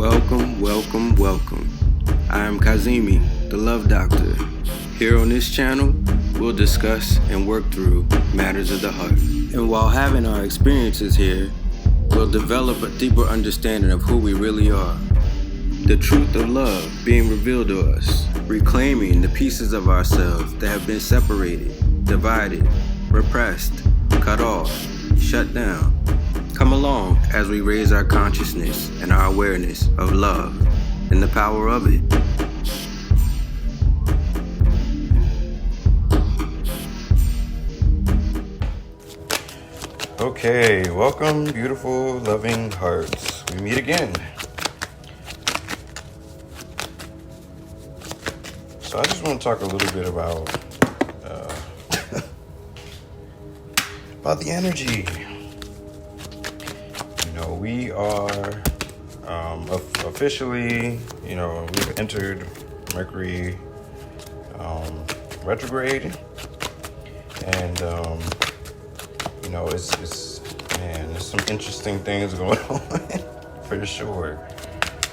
Welcome, welcome, welcome. I am Kazimi, the Love Doctor. Here on this channel, we'll discuss and work through matters of the heart. And while having our experiences here, we'll develop a deeper understanding of who we really are. The truth of love being revealed to us, reclaiming the pieces of ourselves that have been separated, divided, repressed, cut off, shut down. Come along as we raise our consciousness and our awareness of love and the power of it. Okay, welcome, beautiful, loving hearts. We meet again. So I just want to talk a little bit about the energy. We are officially, we've entered Mercury retrograde, and there's some interesting things going on for sure.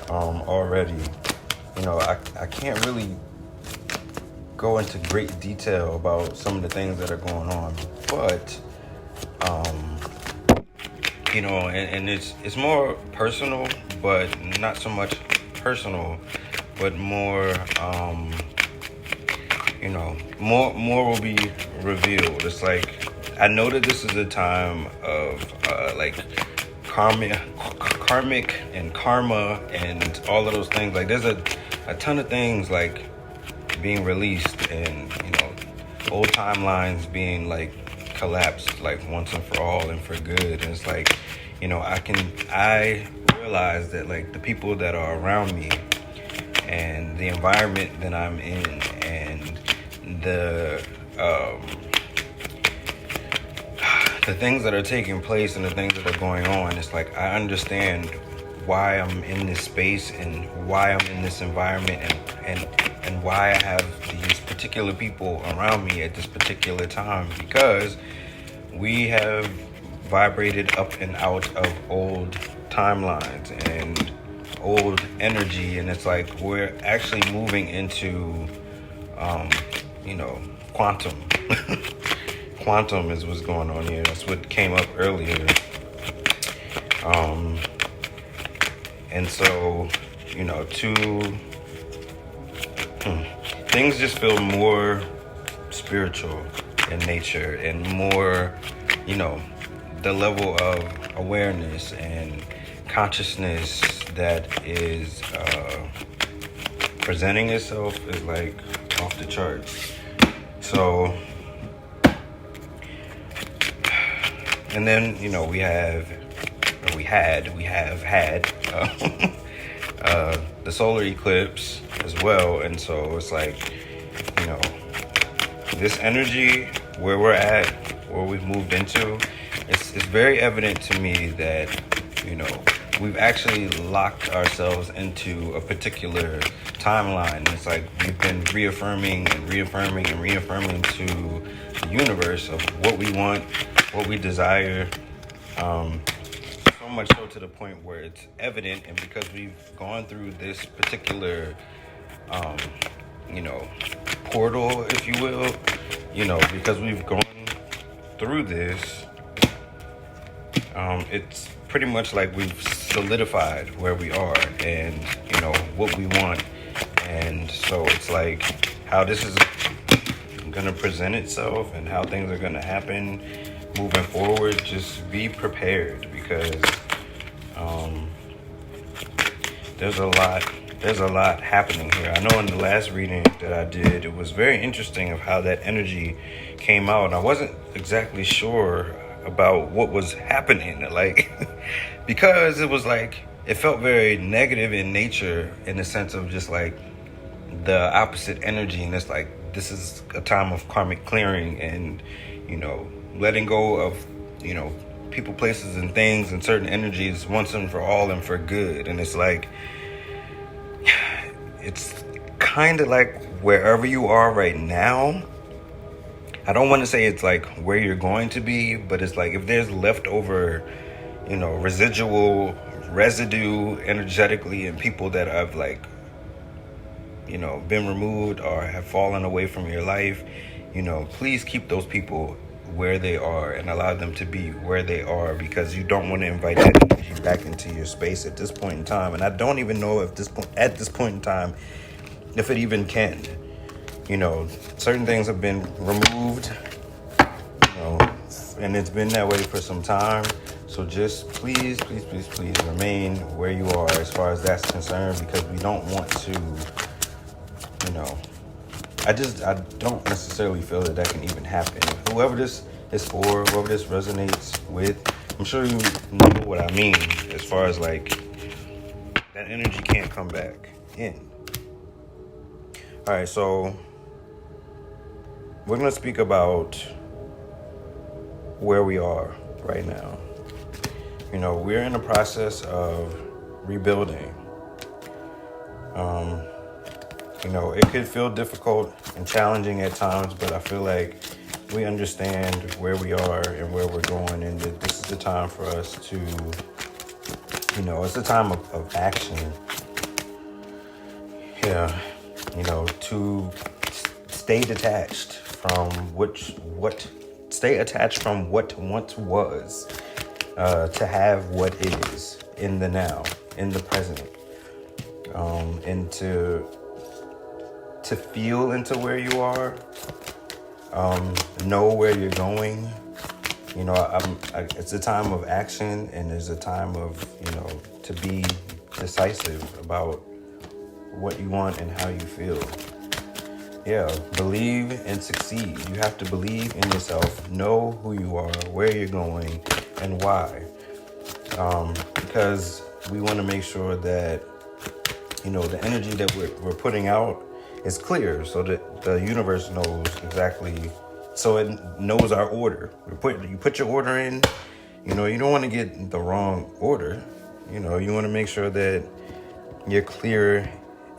Already, I can't really go into great detail about some of the things that are going on, but and it's more personal, but not so much personal, but more more will be revealed. It's like I know that this is a time of karmic and karma and all of those things. Like there's a ton of things like being released, and old timelines being like collapsed like once and for all and for good. And it's like I realize that like the people that are around me and the environment that I'm in and the things that are taking place and the things that are going on, it's like I understand why I'm in this space and why I'm in this environment and why I have these particular people around me at this particular time, because we have vibrated up and out of old timelines and old energy, and it's like we're actually moving into quantum. Quantum is what's going on here. That's what came up earlier. And so things just feel more spiritual in nature and more, the level of awareness and consciousness that is presenting itself is like off the charts. So, and then, we have had the solar eclipse as well. And so it's like, this energy, where we're at, where we've moved into, it's very evident to me that, we've actually locked ourselves into a particular timeline. It's like we've been reaffirming to the universe of what we want, what we desire, so much so to the point where it's evident. And because we've gone through this particular portal, if you will, because we've gone through this, it's pretty much like we've solidified where we are and what we want. And so it's like how this is gonna present itself and how things are gonna happen moving forward. Just be prepared, because there's a lot happening here. I know in the last reading that I did, it was very interesting of how that energy came out. And I wasn't exactly sure about what was happening, like, because it was like, it felt very negative in nature, in the sense of just like the opposite energy. And it's like, this is a time of karmic clearing and, letting go of, people, places, and things and certain energies once and for all and for good. And it's like, it's kind of like wherever you are right now. I don't want to say it's like where you're going to be, but it's like if there's leftover, residual residue energetically in people that have like, been removed or have fallen away from your life, please keep those people where they are and allow them to be where they are, because you don't want to invite that energy back into your space at this point in time. And I don't even know at this point in time if it even can. Certain things have been removed, and it's been that way for some time. So just please remain where you are as far as that's concerned, because we don't want to, I don't necessarily feel that can even happen. Whoever this is for, whoever this resonates with, I'm sure you know what I mean as far as like that energy can't come back in. All right, so we're going to speak about where we are right now. We're in the process of rebuilding. It could feel difficult and challenging at times, but I feel like we understand where we are and where we're going, and that this is the time for us to, it's a time of action. Yeah, to stay detached from what once was, to have what is in the now, in the present, and to feel into where you are, know where you're going. It's a time of action, and there's a time of, to be decisive about what you want and how you feel. Yeah, believe and succeed. You have to believe in yourself, know who you are, where you're going, and why. Because we want to make sure that, the energy that we're putting out is clear, so that the universe knows exactly, so it knows our order. You put your order in, you don't want to get the wrong order. You want to make sure that you're clear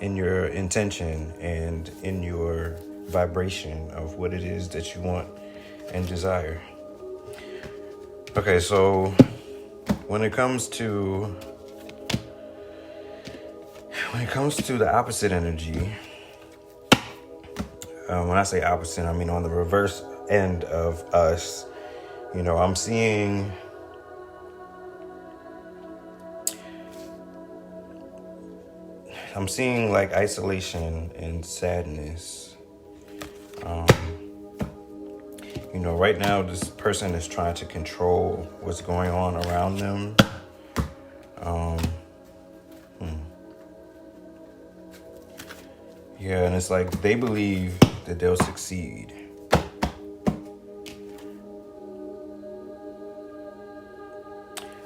in your intention and in your vibration of what it is that you want and desire. Okay, so when it comes to the opposite energy, when I say opposite, I mean on the reverse end of us, I'm seeing like isolation and sadness. Right now this person is trying to control what's going on around them. Yeah, and it's like they believe that they'll succeed.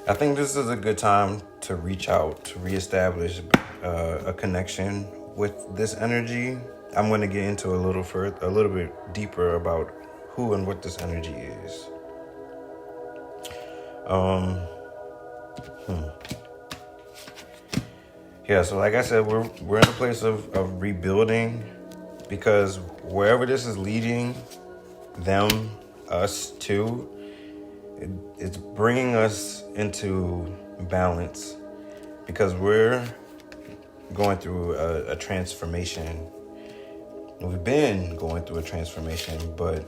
I think this is a good time to reach out, to reestablish a connection with this energy. I'm going to get into a little bit deeper about who and what this energy is. Yeah, so like I said, we're in a place of rebuilding, because wherever this is leading us to, it's bringing us into balance, because we're going through a transformation. We've been going through a transformation, but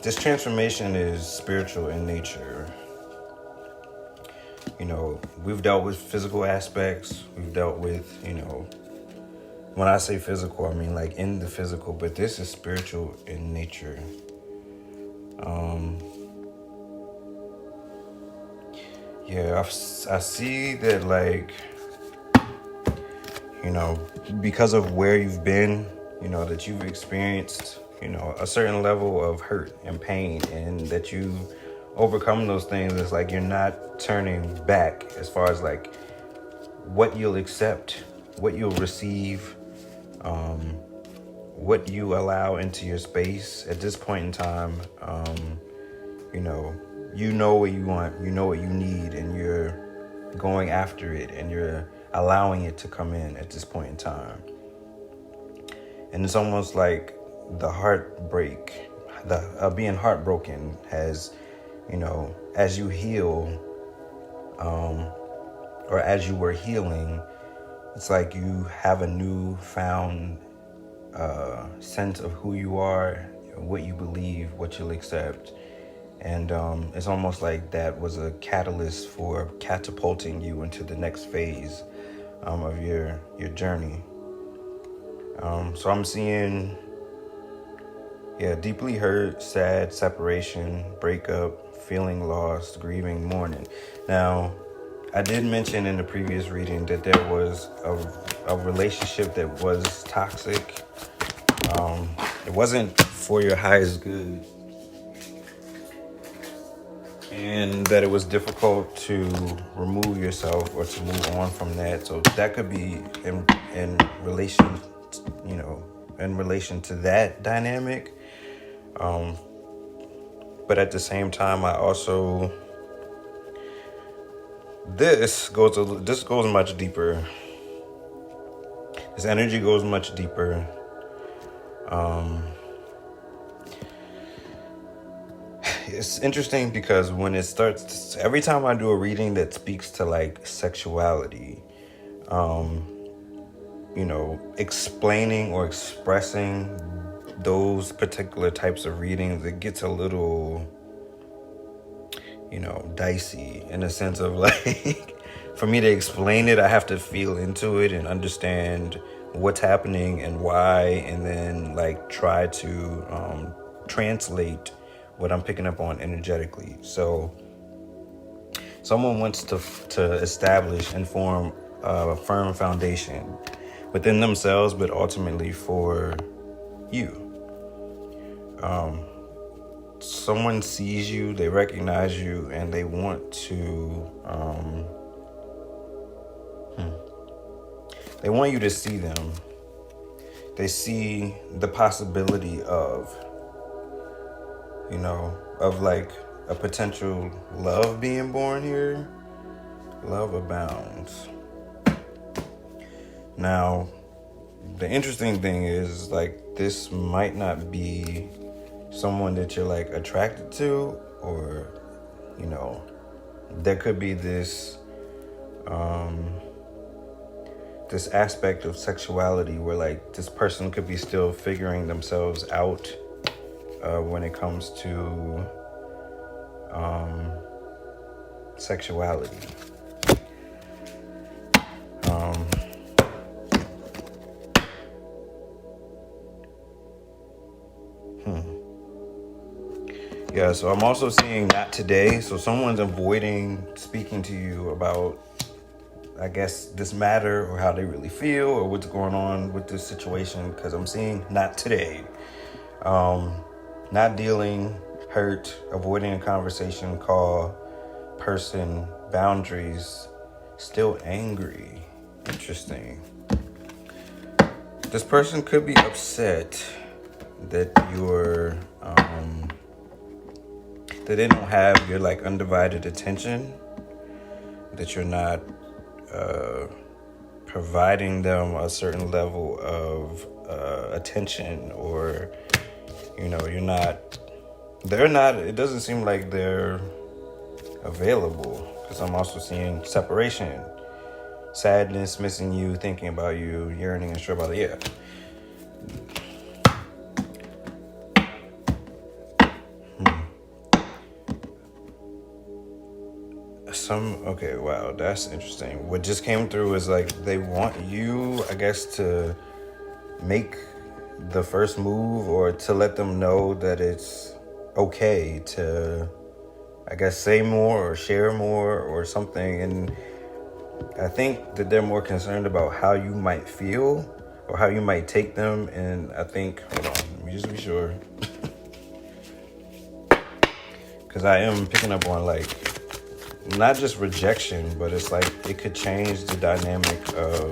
this transformation is spiritual in nature. We've dealt with physical aspects. We've dealt with, when I say physical, I mean like in the physical, but this is spiritual in nature. I see that, like, because of where you've been, that you've experienced, a certain level of hurt and pain, and that you've overcome those things. It's like you're not turning back as far as like what you'll accept, what you'll receive, what you allow into your space at this point in time. You know what you want, you know what you need, and you're going after it, and you're allowing it to come in at this point in time. And it's almost like the heartbreak, being heartbroken has, as you heal, or as you were healing, it's like you have a newfound sense of who you are, what you believe, what you'll accept. And it's almost like that was a catalyst for catapulting you into the next phase of your journey. So I'm seeing, deeply hurt, sad, separation, breakup, feeling lost, grieving, mourning. Now, I did mention in the previous reading that there was a relationship that was toxic. It wasn't for your highest good. And that it was difficult to remove yourself or to move on from that. So that could be in relation, in relation to that dynamic. But at the same time, I also, this goes much deeper. This energy goes much deeper. It's interesting because when it starts, every time I do a reading that speaks to like sexuality, explaining or expressing those particular types of readings, it gets a little, dicey in the sense of like, for me to explain it, I have to feel into it and understand what's happening and why, and then like try to translate what I'm picking up on energetically. So someone wants to establish and form a firm foundation within themselves, but ultimately for you. Someone sees you, they recognize you, and they want to they want you to see them. They see the possibility of like a potential love being born here. Love abounds. Now, the interesting thing is, like, this might not be someone that you're like attracted to, or, there could be this this aspect of sexuality where like this person could be still figuring themselves out when it comes to sexuality. Yeah, so I'm also seeing not today. So someone's avoiding speaking to you about, I guess, this matter or how they really feel or what's going on with this situation, because I'm seeing not today. Not dealing, hurt, avoiding a conversation, call, person, boundaries, still angry. Interesting. This person could be upset that you're, that they don't have your like undivided attention, that you're not providing them a certain level of attention, or they're not, it doesn't seem like they're available, because I'm also seeing separation, sadness, missing you, thinking about you, yearning and sure about it. Yeah. Okay, wow, that's interesting. What just came through is like they want you, I guess, to make the first move, or to let them know that it's okay to, I guess, say more or share more or something. And I think that they're more concerned about how you might feel or how you might take them. And I think, hold on, let me just be sure. Because I am picking up on like, not just rejection, but it's like it could change the dynamic of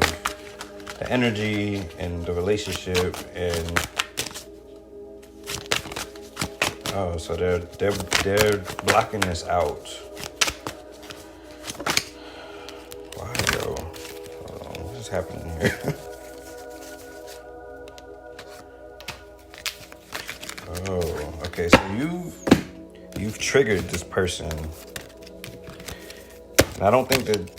the energy and the relationship. And so they're blocking this out. Why though? Hold on, what is happening here? Oh, okay. So you've triggered this person. And I don't think that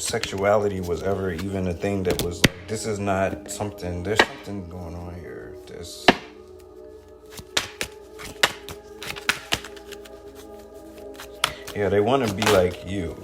sexuality was ever even a thing that was like, this is not something, there's something going on here. Yeah, they want to be like you.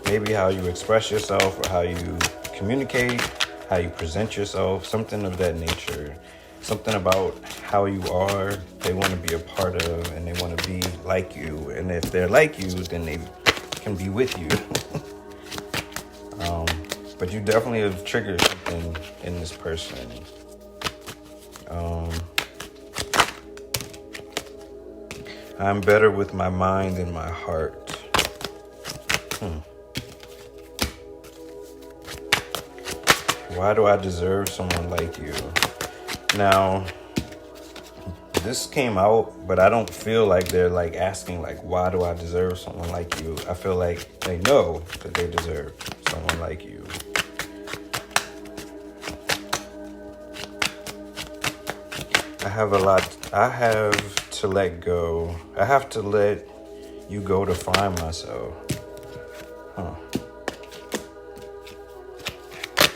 Maybe how you express yourself, or how you communicate, how you present yourself, something of that nature. Something about how you are, they want to be a part of, and they want to be like you. And if they're like you, then they can be with you. But you definitely have triggered something in this person. I'm better with my mind than my heart. Why do I deserve someone like you? Now, this came out, but I don't feel like they're like asking like, why do I deserve someone like you? I feel like they know that they deserve someone like you. I have to let go. I have to let you go to find myself.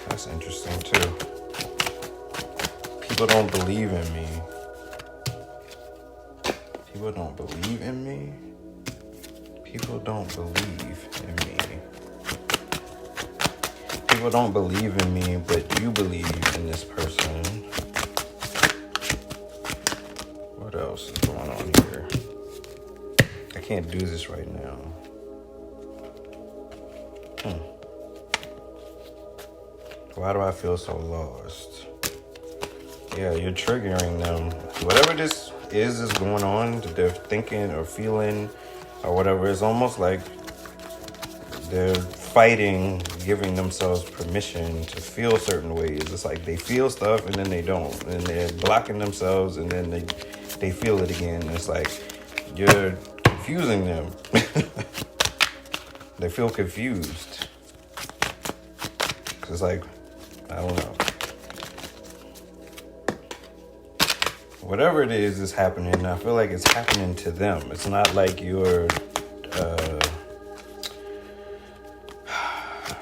That's interesting too. People don't believe in me. People don't believe in me. People don't believe in me. People don't believe in me, but you believe in this person. What else is going on here? I can't do this right now. Why do I feel so lost? Yeah, you're triggering them. Whatever this is going on that they're thinking or feeling or whatever, it's almost like they're fighting, giving themselves permission to feel certain ways. It's like they feel stuff and then they don't. And they're blocking themselves and then they feel it again. It's like you're confusing them. They feel confused. It's like, I don't know. Whatever it is happening. I feel like it's happening to them. It's not like you're,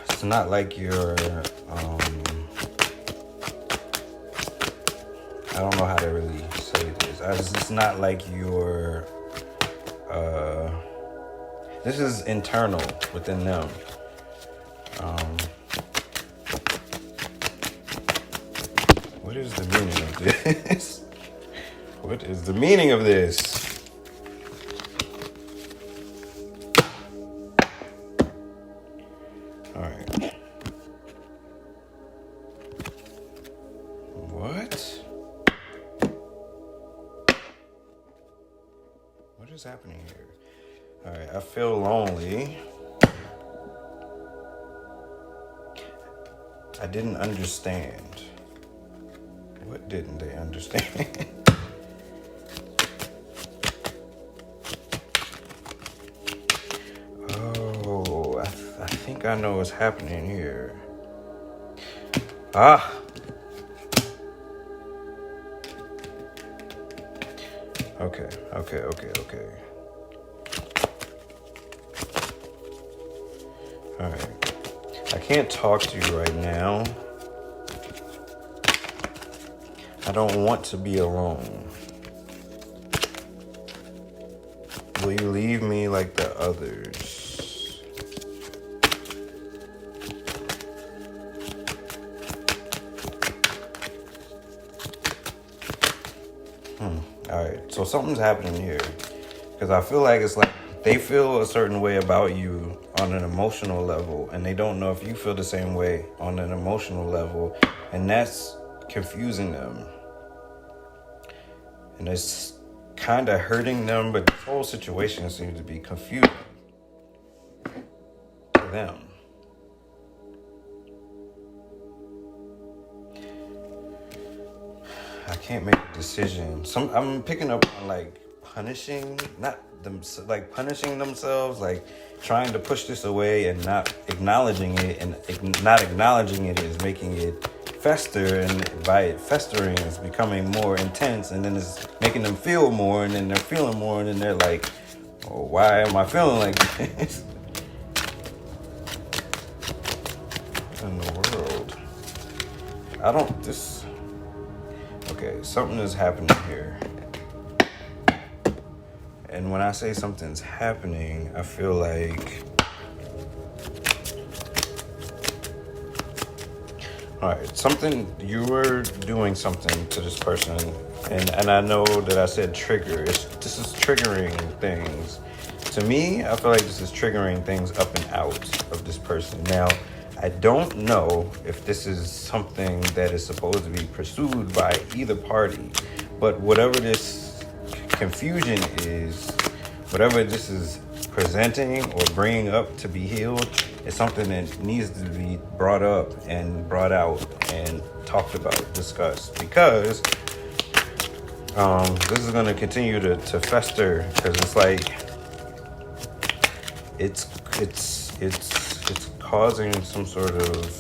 it's not like you're, I don't know how to really say this. It's not like you're, this is internal within them. What is the meaning of this? What is the meaning of this? All right. What? What is happening here? All right, I feel lonely. I didn't understand. What didn't they understand? Oh, I think I know what's happening here. Okay. All right. I can't talk to you right now. I don't want to be alone. Will you leave me like the others? All right, so something's happening here. Because I feel like it's like they feel a certain way about you on an emotional level, and they don't know if you feel the same way on an emotional level, and that's confusing them. And it's kind of hurting them, but the whole situation seems to be confusing to them. I can't make a decision. I'm picking up on like punishing, like punishing themselves, like trying to push this away and not acknowledging it, and not acknowledging it is making it fester, and by it festering, it's becoming more intense, and then it's making them feel more, and then they're feeling more, and then they're like, oh, why am I feeling like this? In the world, okay, something is happening here. And when I say something's happening, I feel like, all right, you were doing something to this person, and I know that I said trigger. This is triggering things. To me, I feel like this is triggering things up and out of this person. Now, I don't know if this is something that is supposed to be pursued by either party, but whatever this confusion is, whatever this is presenting or bringing up to be healed, is something that needs to be brought up and brought out and talked about, discussed, because this is going to continue to fester, because it's like it's causing some sort of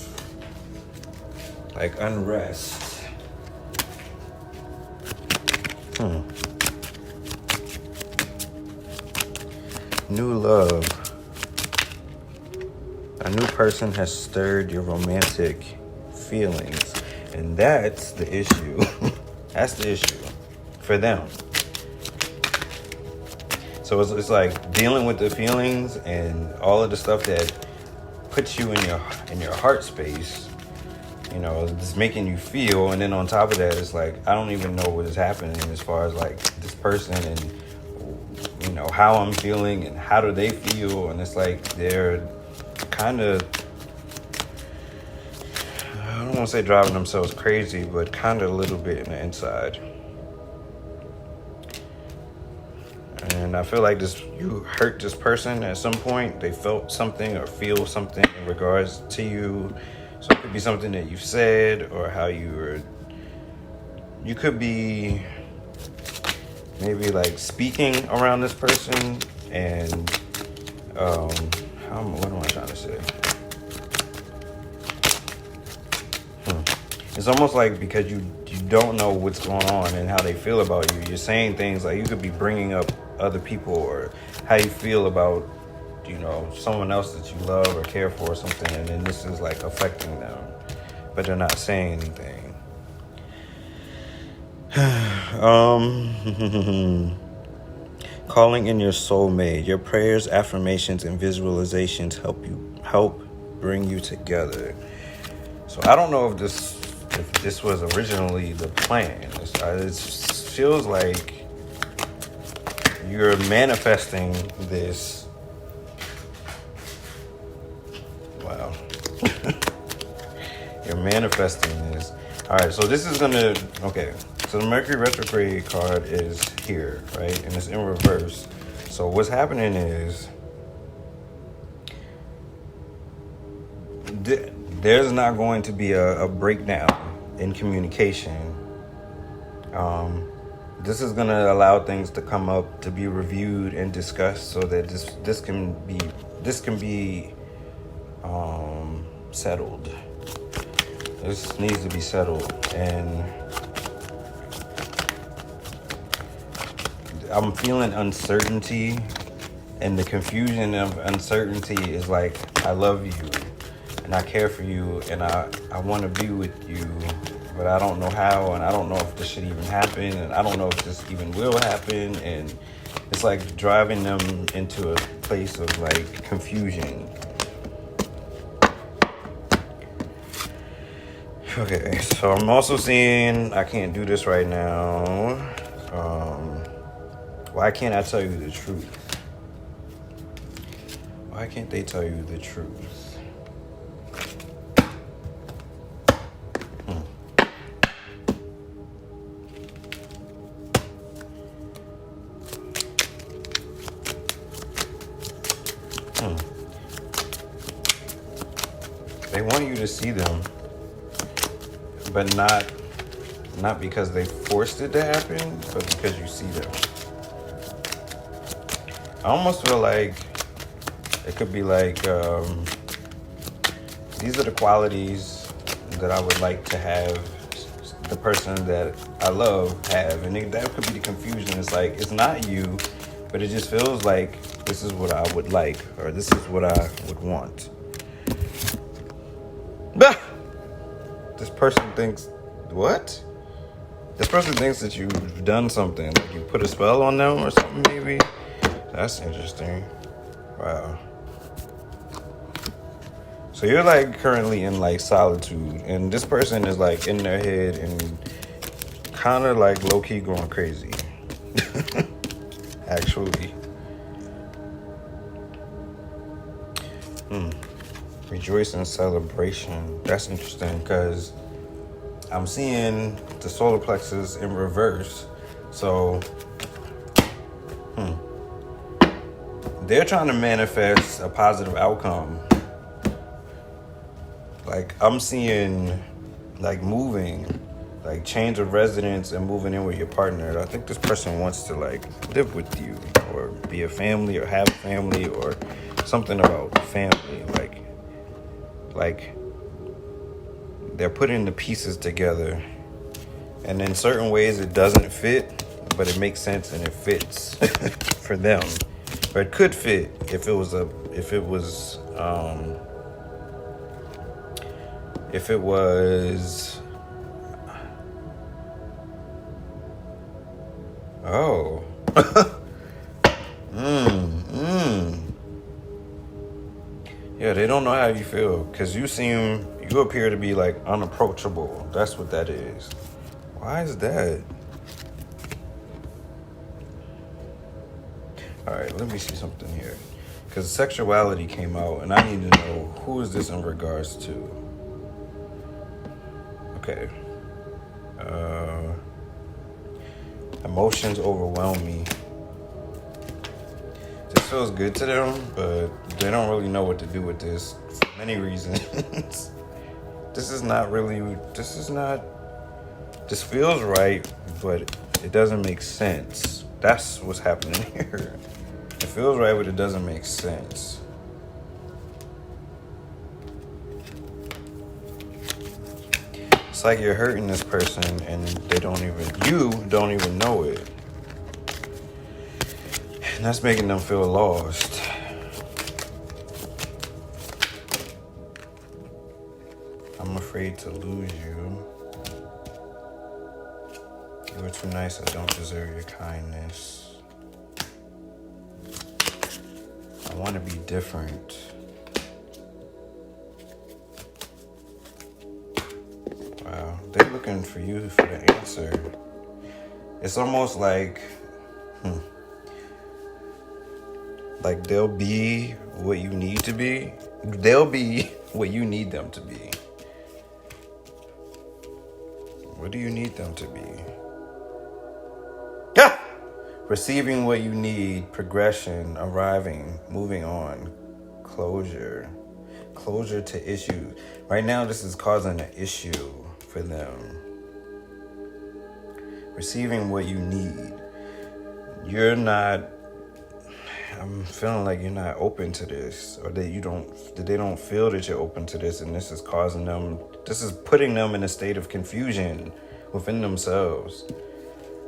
like unrest. New love. A new person has stirred your romantic feelings, and that's the issue. That's the issue for them. So it's like dealing with the feelings and all of the stuff that puts you in your heart space, it's making you feel, and then on top of that, it's like I don't even know what is happening as far as like this person and how I'm feeling and how do they feel, and it's like they're kind of, I don't want to say driving themselves crazy, but kind of a little bit in the inside. And I feel like you hurt this person at some point. They felt something or feel something in regards to you. So it could be something that you've said, or how you could be maybe like speaking around this person, and what am I trying to say? It's almost like because you don't know what's going on and how they feel about you, you're saying things like you could be bringing up other people or how you feel about someone else that you love or care for or something, and then this is like affecting them, but they're not saying anything. Calling in your soulmate. Your prayers, affirmations, and visualizations help bring you together. So I don't know if this was originally the plan. It feels like you're manifesting this. Wow. You're manifesting this. All right, so this is okay. So the Mercury retrograde card is here, right? And it's in reverse. So what's happening is there's not going to be a breakdown in communication. This is going to allow things to come up, to be reviewed and discussed, so that this can be settled. This needs to be settled, and I'm feeling uncertainty, and the confusion of uncertainty is like, I love you and I care for you and I want to be with you, but I don't know how, and I don't know if this should even happen, and I don't know if this even will happen, and it's like driving them into a place of like confusion. Okay, so I'm also seeing, I can't do this right now. Why can't I tell you the truth? Why can't they tell you the truth? They want you to see them, but not because they forced it to happen, but because you see them. I almost feel like it could be like, these are the qualities that I would like to have the person that I love have. And that could be the confusion. It's like, it's not you, but it just feels like this is what I would like, or this is what I would want. This person thinks, what? This person thinks that you've done something, like you put a spell on them or something, maybe. That's interesting. Wow. So you're like currently in like solitude, and this person is like in their head and kind of like low-key going crazy. Actually. Rejoice and celebration. That's interesting because I'm seeing the solar plexus in reverse. So they're trying to manifest a positive outcome. Like, I'm seeing like moving, like change of residence and moving in with your partner. I think this person wants to like live with you or be a family or have a family or something about family. Like they're putting the pieces together, and in certain ways it doesn't fit, but it makes sense and it fits for them. Or it could fit if it was oh. Yeah, they don't know how you feel because you appear to be like unapproachable. That's what that is. Why is that? All right, let me see something here. Because sexuality came out, and I need to know, who is this in regards to? Okay. Emotions overwhelm me. This feels good to them, but they don't really know what to do with this for many reasons. This feels right, but it doesn't make sense. That's what's happening here. It feels right, but it doesn't make sense. It's like you're hurting this person and you don't even know it. And that's making them feel lost. I'm afraid to lose you. You are too nice, I don't deserve your kindness. I want to be different. Wow, they're looking for you for the answer. It's almost like, like they'll be what you need to be. They'll be what you need them to be. What do you need them to be? Receiving what you need, progression, arriving, moving on, closure to issue. Right now, this is causing an issue for them. Receiving what you need. I'm feeling like you're not open to this, or that they don't feel that you're open to this, and this is putting them in a state of confusion within themselves.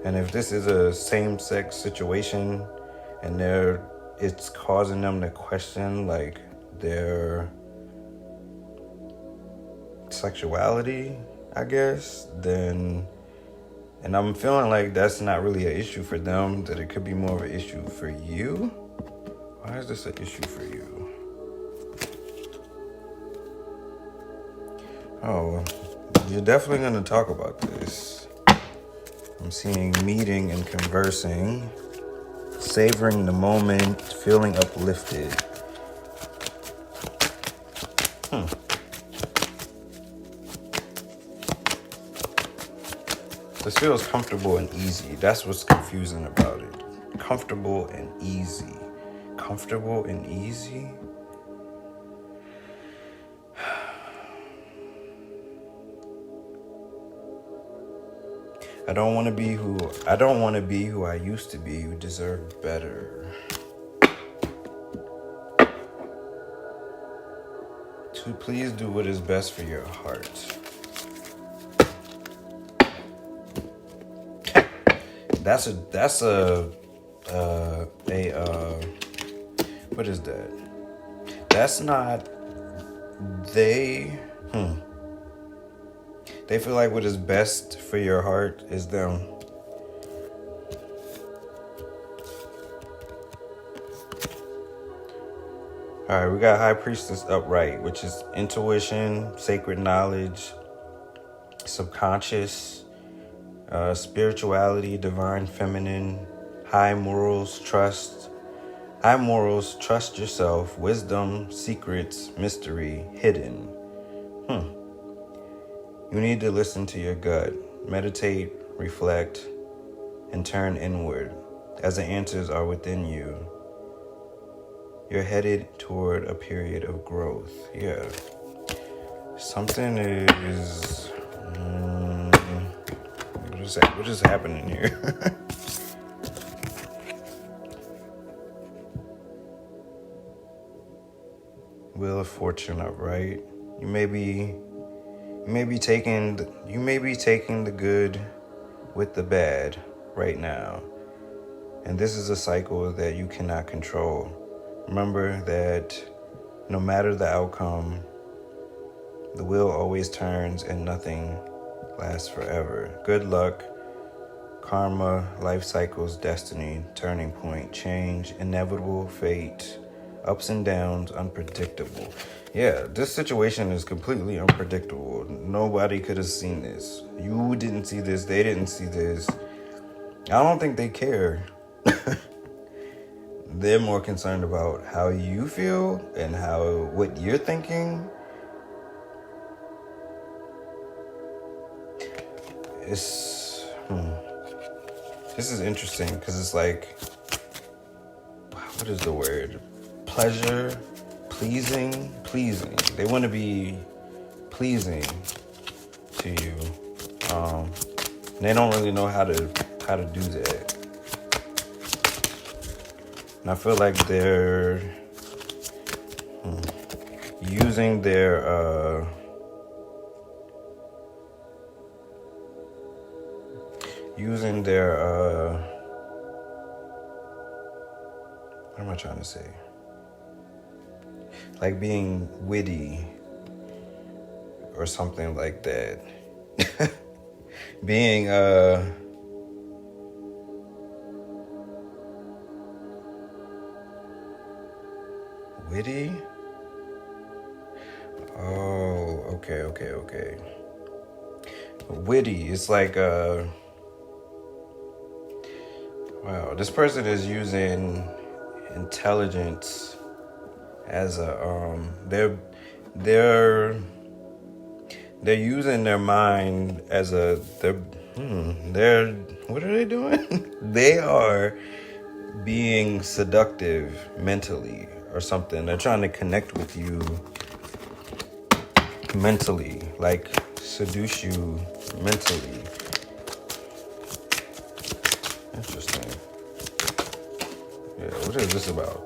And if this is a same-sex situation and it's causing them to question like their sexuality, I guess, and I'm feeling like that's not really an issue for them, that it could be more of an issue for you. Why is this an issue for you? Oh, you're definitely going to talk about this. I'm seeing meeting and conversing, savoring the moment, feeling uplifted. This feels comfortable and easy. That's what's confusing about it. Comfortable and easy. Comfortable and easy? I don't want to be who I used to be. You deserve better. To please do what is best for your heart. That's a what is that? That's not they. They feel like what is best for your heart is them. All right, we got High Priestess upright, which is intuition, sacred knowledge, subconscious, spirituality, divine feminine, high morals, trust. High morals, trust yourself, wisdom, secrets, mystery, hidden. You need to listen to your gut, meditate, reflect, and turn inward, as the answers are within you. You're headed toward a period of growth. Yeah. Something is... what is happening here? Wheel of Fortune upright. You may be taking the good with the bad right now. And this is a cycle that you cannot control. Remember that no matter the outcome, the wheel always turns and nothing lasts forever. Good luck, karma, life cycles, destiny, turning point, change, inevitable fate, ups and downs, unpredictable. Yeah, this situation is completely unpredictable. Nobody could have seen this. You didn't see this. They didn't see this. I don't think they care. They're more concerned about how you feel and what you're thinking. This is interesting because it's like, what is the word? Pleasure, pleasing. They want to be pleasing to you. They don't really know how to do that. And I feel like they're using their what am I trying to say? Like being witty or something like that. Being witty? Oh, okay. Witty, it's like wow, this person is using intelligence as a they're using their mind as a they're what are they doing? They are being seductive mentally or something. They're trying to connect with you mentally, like seduce you mentally. Interesting. Yeah, what is this about?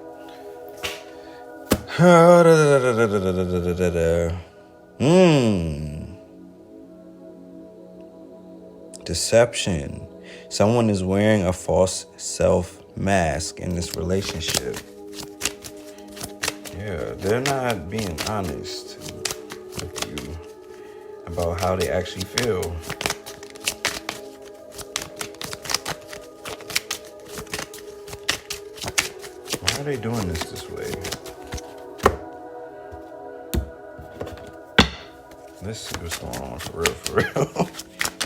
Deception. Someone is wearing a false self mask in this relationship. Yeah, they're not being honest with you about how they actually feel. Why are they doing this way? Let's see what's going on for real.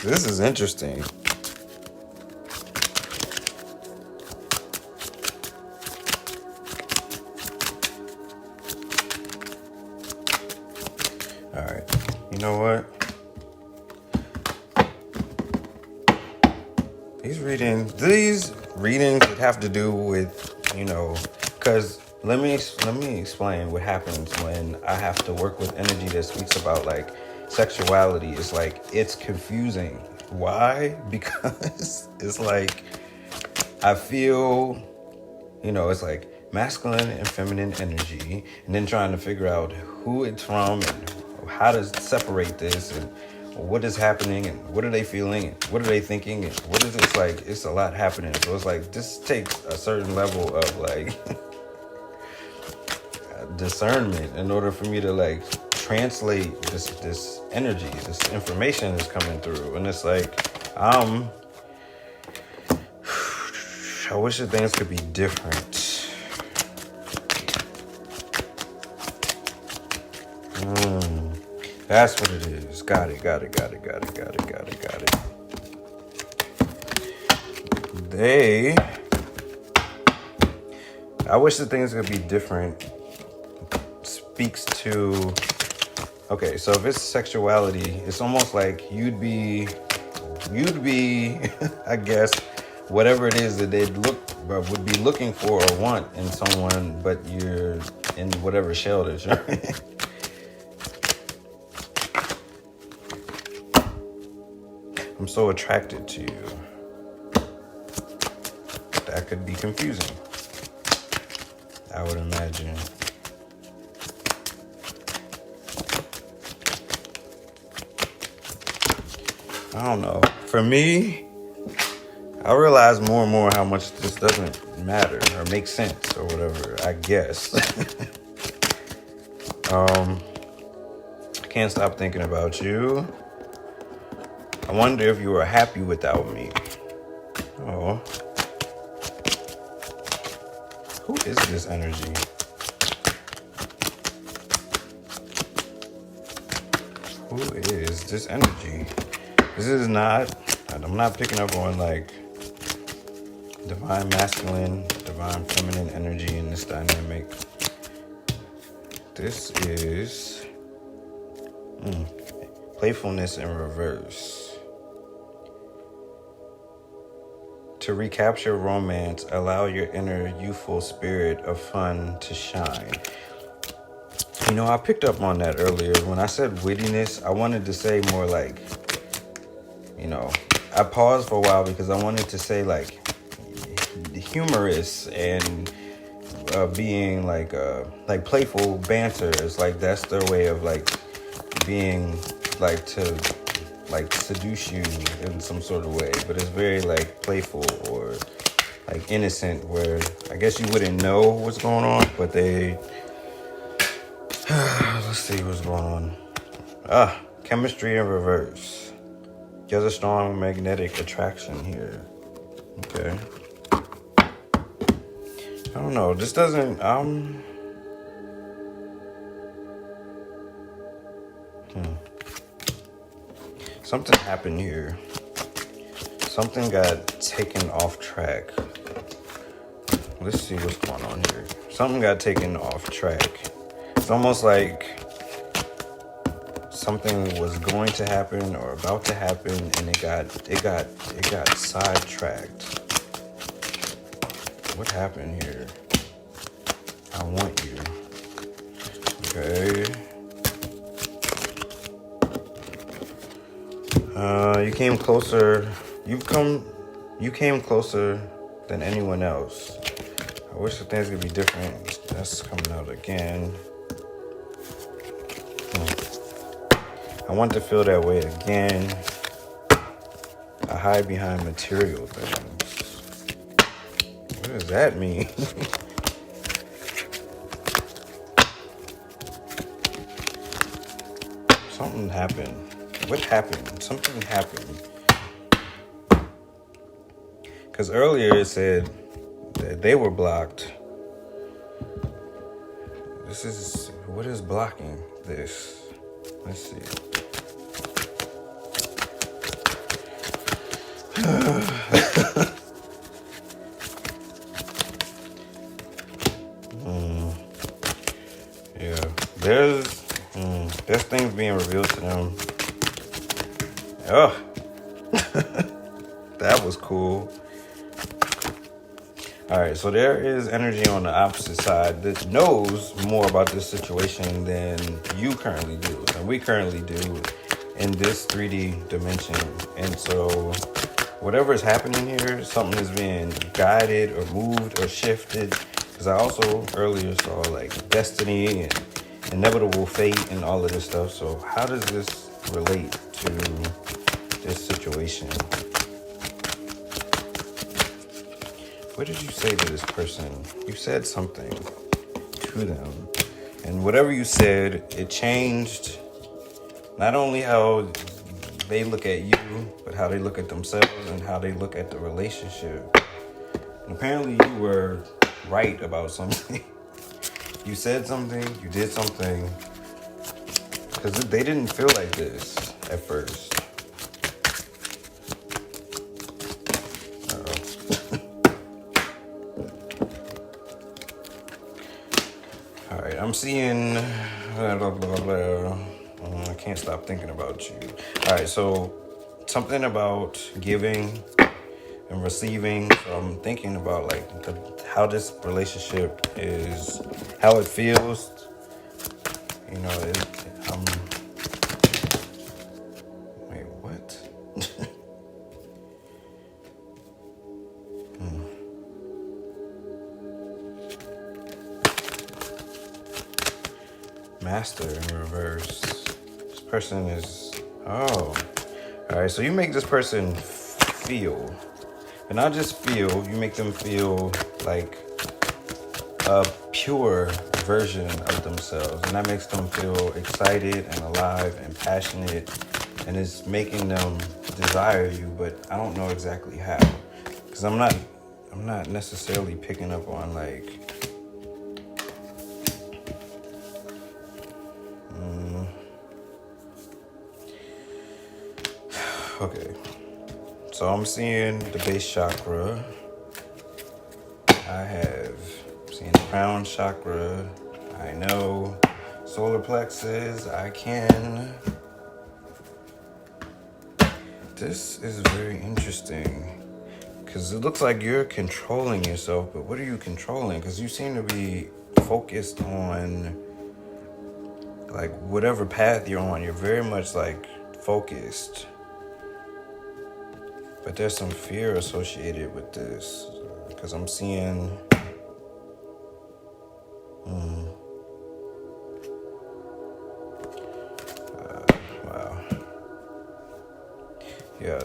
This is interesting. All right, you know what? These readings that have to do with, because let me explain what happens when I have to work with energy that speaks about like sexuality. It's like, it's confusing. Why? Because it's like, I feel, it's like masculine and feminine energy, and then trying to figure out who it's from and how to separate this and what is happening and what are they feeling and what are they thinking and what is it's like. It's a lot happening. So it's like this takes a certain level of like discernment in order for me to like translate this energy, this information that's coming through. And it's like I wish that things could be different. That's what it is. Got it. I wish that things could be different. Speaks to, okay, so if it's sexuality, it's almost like you'd be, I guess, whatever it is that they'd would be looking for or want in someone, but you're in whatever shell that you're in. I'm so attracted to you. That could be confusing, I would imagine. I don't know. For me, I realize more and more how much this doesn't matter or make sense or whatever, I guess. I can't stop thinking about you. I wonder if you were happy without me. Oh. Who is this energy? Who is this energy? This is not, I'm not picking up on like divine masculine, divine feminine energy in this dynamic. This is playfulness in reverse. To recapture romance, allow your inner youthful spirit of fun to shine. You know, I picked up on that earlier. When I said wittiness, I wanted to say more like, you know, I paused for a while because I wanted to say like humorous and being like playful banter. It's like that's their way of like being like to like seduce you in some sort of way, but it's very like playful or like innocent, where I guess you wouldn't know what's going on, but they let's see what's going on. Chemistry in reverse. There's a strong magnetic attraction here. Okay. I don't know. This doesn't Something happened here. Something got taken off track. Let's see what's going on here. Something got taken off track. It's almost like something was going to happen or about to happen, and it got sidetracked. What happened here? I want you. Okay. You came closer. You came closer than anyone else. I wish the things could be different. That's coming out again. I want to feel that way again. I hide behind material things. What does that mean? Something happened. What happened? Something happened. Because earlier it said that they were blocked. What is blocking this? Let's see. Yeah, there's things being revealed to them. Oh, that was cool. All right, so there is energy on the opposite side that knows more about this situation than you currently do, and we currently do in this 3D dimension. And so whatever is happening here, something is being guided or moved or shifted. Because I also earlier saw like destiny and inevitable fate and all of this stuff. So how does this relate to this situation. What did you say to this person? You said something to them. And whatever you said, it changed not only how they look at you, but how they look at themselves and how they look at the relationship. And apparently you were right about something. You said something, you did something, because they didn't feel like this at first. All right, I'm seeing blah, blah, blah, blah. I can't stop thinking about you. All right, so something about giving and receiving. So I'm thinking about like how this relationship is, how it feels. You know, wait, what? Master in reverse. This person is, all right, so you make this person feel, but not just feel, you make them feel like a pure version of themselves, and that makes them feel excited and alive and passionate, and it's making them desire you, but I don't know exactly how, because I'm not necessarily picking up on like okay, so I'm seeing the base chakra. I have seen the crown chakra. I know solar plexus. I can. This is very interesting because it looks like you're controlling yourself, but what are you controlling? Because you seem to be focused on like whatever path you're on. You're very much like focused. But there's some fear associated with this because I'm seeing wow. Yeah.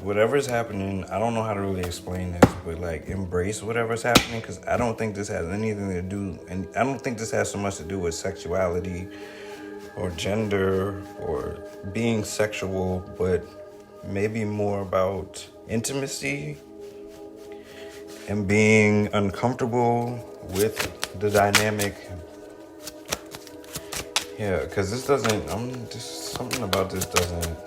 Whatever's happening, I don't know how to really explain this, but like embrace whatever's happening because I don't think this has anything to do, and I don't think this has so much to do with sexuality or gender or being sexual, but maybe more about intimacy and being uncomfortable with the dynamic. Yeah, because this doesn't, something about this doesn't,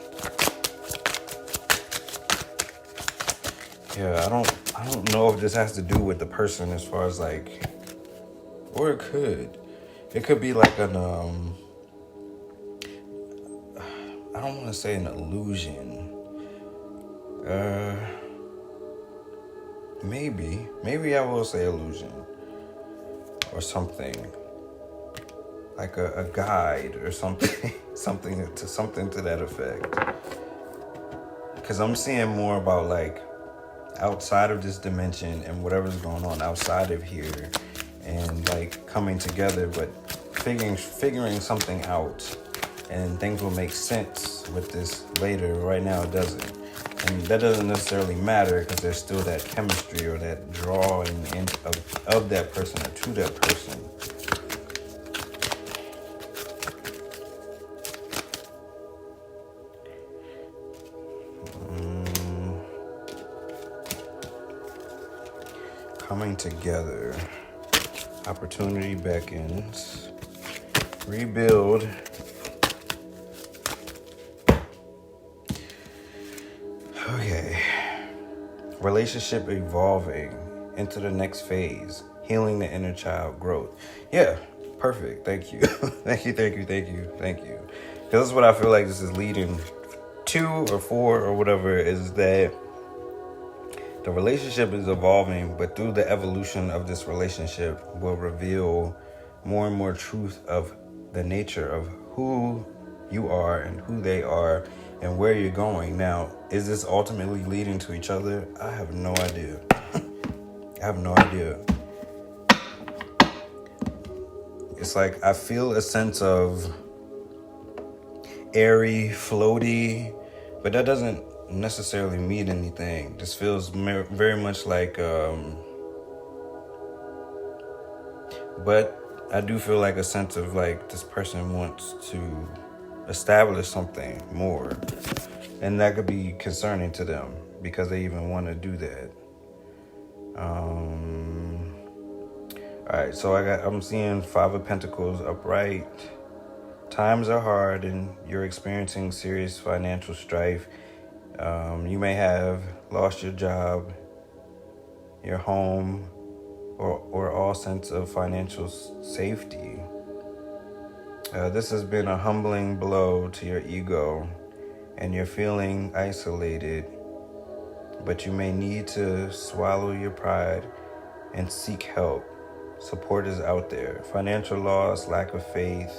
yeah, I don't know if this has to do with the person as far as like, or it could be like an, I don't want to say an illusion. Maybe I will say illusion or something like a guide or something, something to that effect. Because I'm seeing more about like outside of this dimension and whatever's going on outside of here, and like coming together, but figuring something out, and things will make sense with this later. Right now, it doesn't. And that doesn't necessarily matter because there's still that chemistry or that drawing in of that person or to that person. Coming together. Opportunity beckons. Rebuild. Okay. Relationship evolving into the next phase. Healing the inner child growth. Yeah, perfect. Thank you. Thank you. Because this is what I feel like this is leading to or for or whatever, is that the relationship is evolving, but through the evolution of this relationship will reveal more and more truth of the nature of who you are and who they are and where you're going. Now, is this ultimately leading to each other? I have no idea. I have no idea. It's like I feel a sense of airy, floaty, but that doesn't necessarily mean anything. This feels very much like, but I do feel like a sense of like this person wants to establish something more, and that could be concerning to them because they even want to do that. All right, so I'm seeing Five of Pentacles upright. Times are hard and you're experiencing serious financial strife. You may have lost your job, your home, or all sense of financial safety. This has been a humbling blow to your ego, and you're feeling isolated, but you may need to swallow your pride and seek help. Support is out there. Financial loss, lack of faith,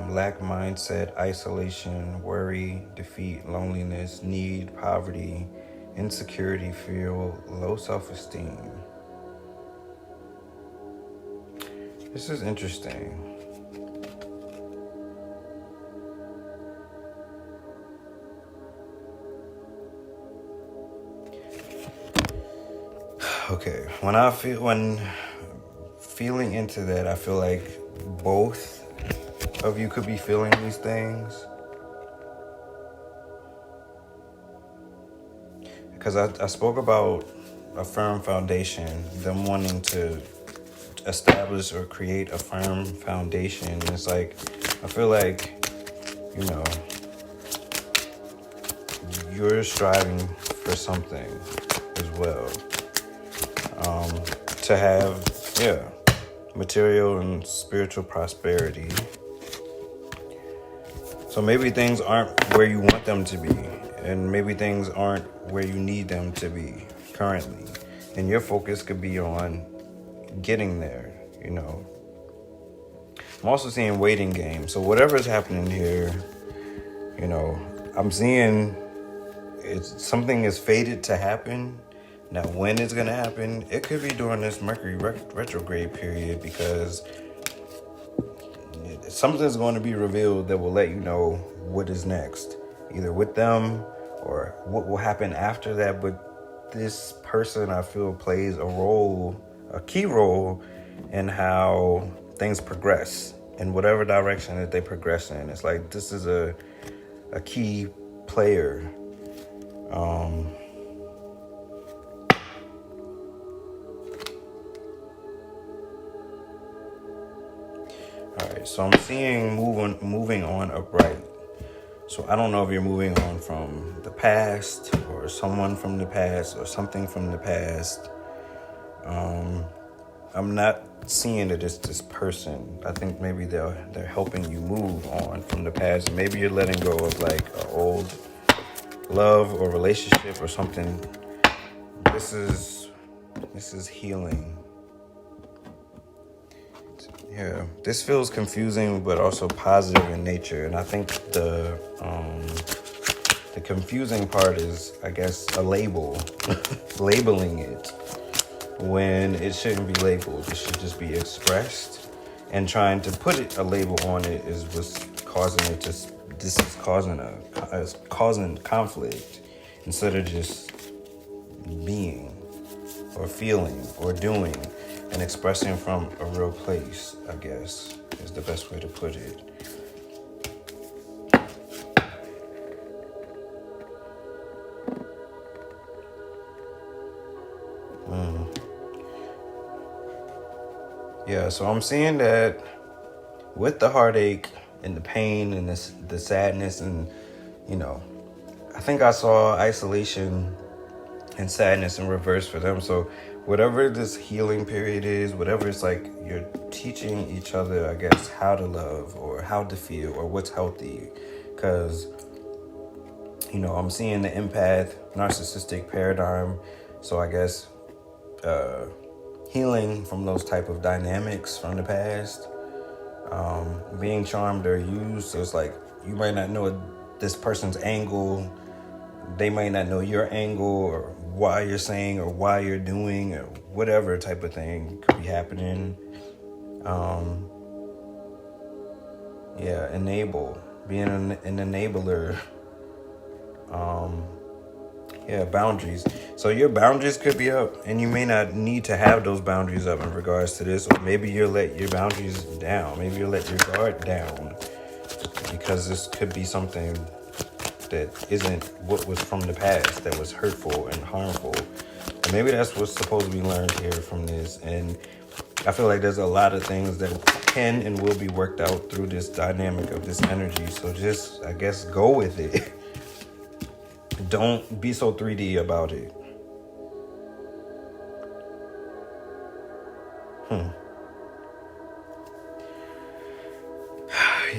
lack mindset, isolation, worry, defeat, loneliness, need, poverty, insecurity, fear, low self-esteem. This is interesting. Okay, when feeling into that, I feel like both of you could be feeling these things. Because I spoke about a firm foundation, them wanting to establish or create a firm foundation. And it's like, I feel like, you're striving for something as well. To have, material and spiritual prosperity. So maybe things aren't where you want them to be, and maybe things aren't where you need them to be currently. And your focus could be on getting there, I'm also seeing waiting game. So whatever is happening here, I'm seeing something is fated to happen. Now, when it's going to happen, it could be during this Mercury retrograde period, because something's going to be revealed that will let you know what is next, either with them or what will happen after that. But this person, I feel, plays a key role in how things progress in whatever direction that they progress in. It's like this is a key player. All right, so I'm seeing moving on upright. So I don't know if you're moving on from the past or someone from the past or something from the past. I'm not seeing it as this person. I think maybe they're helping you move on from the past. Maybe you're letting go of like an old love or relationship or something. This is healing. Yeah, this feels confusing, but also positive in nature. And I think the confusing part is, I guess, a label, labeling it when it shouldn't be labeled. It should just be expressed. And trying to put a label on it is what's causing it to. This is causing conflict instead of just being or feeling or doing. And expressing from a real place, I guess, is the best way to put it. Yeah, so I'm seeing that with the heartache and the pain and the sadness and, I think I saw isolation and sadness in reverse for them. So whatever this healing period is, whatever it's like, you're teaching each other, I guess, how to love or how to feel or what's healthy. Because, I'm seeing the empath, narcissistic paradigm. So I guess healing from those type of dynamics from the past, being charmed or used. So it's like you might not know this person's angle. They might not know your angle or why you're saying or why you're doing or whatever type of thing could be happening. Enable. being an enabler. Boundaries. So your boundaries could be up, and you may not need to have those boundaries up in regards to this, or maybe you'll let your boundaries down. Maybe you'll let your guard down because this could be something that isn't what was from the past, that was hurtful and harmful. And maybe that's what's supposed to be learned here from this. And I feel like there's a lot of things that can and will be worked out through this dynamic of this energy. So just, I guess, go with it. Don't be so 3D about it.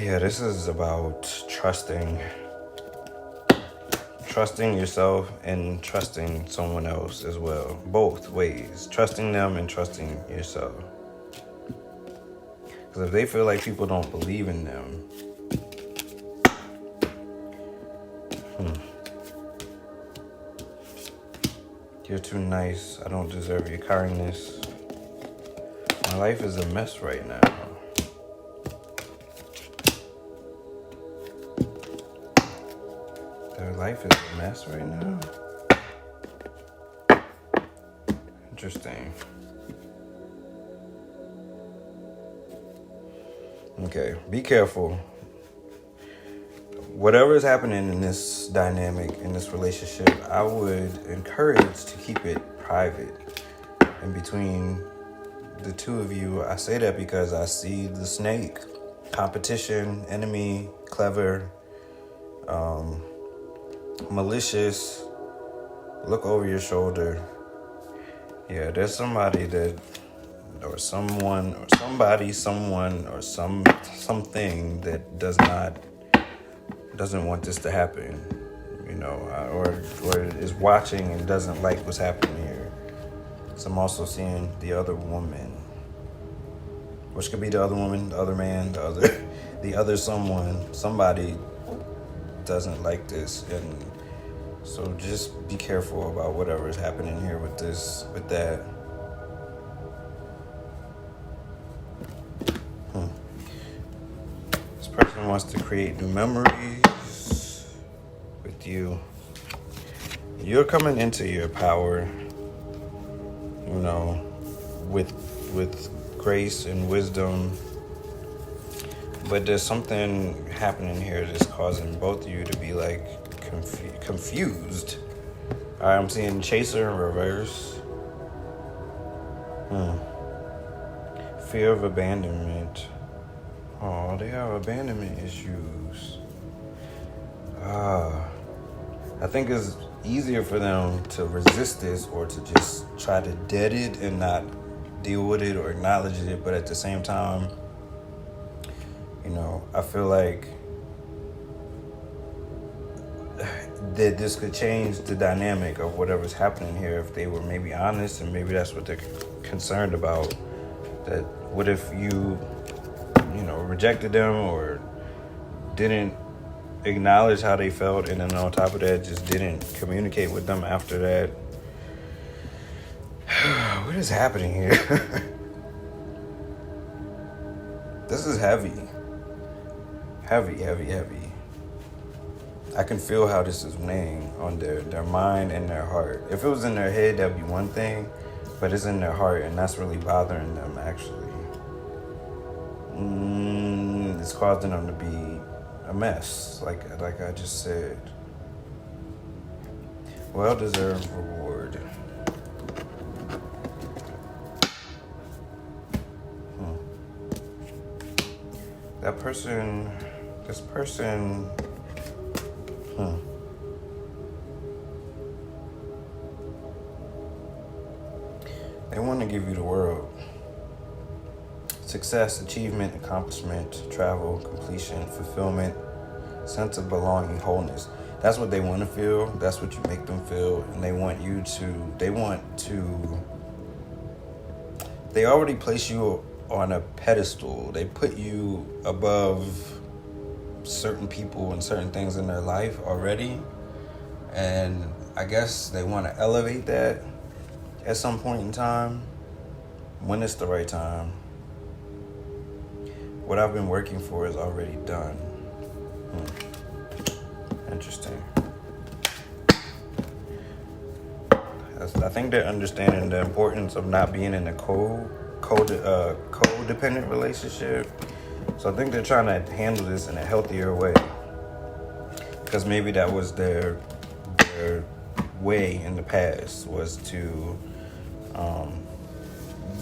Yeah, this is about trusting yourself and trusting someone else as well. Both ways. Trusting them and trusting yourself. Because if they feel like people don't believe in them, you're too nice. I don't deserve your kindness. My life is a mess right now. Their life is a mess right now? Interesting. Okay, be careful. Whatever is happening in this dynamic, in this relationship, I would encourage to keep it private. And between the two of you, I say that because I see the snake. Competition, enemy, clever, malicious, look over your shoulder. Yeah, there's somebody that, or someone, or somebody, someone, or something that doesn't want this to happen, or is watching and doesn't like what's happening here. So I'm also seeing the other woman, which could be the other woman, the other man, the other someone. Somebody doesn't like this, and so just be careful about whatever is happening here with that. This person wants to create new memories with you. You're coming into your power, with grace and wisdom. But there's something happening here that's causing both of you to be like confused. I'm seeing chaser in reverse. Fear of abandonment. Oh, they have abandonment issues. I think it's easier for them to resist this or to just try to dead it and not deal with it or acknowledge it. But at the same time, I feel like that this could change the dynamic of whatever's happening here if they were maybe honest, and maybe that's what they're concerned about. That what if you rejected them or didn't acknowledge how they felt, and then on top of that just didn't communicate with them after that. What is happening here? This is heavy. Heavy. I can feel how this is weighing on their mind and their heart. If it was in their head, that'd be one thing, but it's in their heart, and that's really bothering them, actually. It's causing them to be a mess, like I just said. Well-deserved reward. This person, they want to give you the world. Success, achievement, accomplishment, travel, completion, fulfillment, sense of belonging, wholeness. That's what they want to feel. That's what you make them feel. And they already place you on a pedestal. They put you above certain people and certain things in their life already. And I guess they want to elevate that at some point in time, when it's the right time. What I've been working for is already done. Interesting. I think they're understanding the importance of not being in a codependent relationship. So I think they're trying to handle this in a healthier way, because maybe that was their way in the past, was to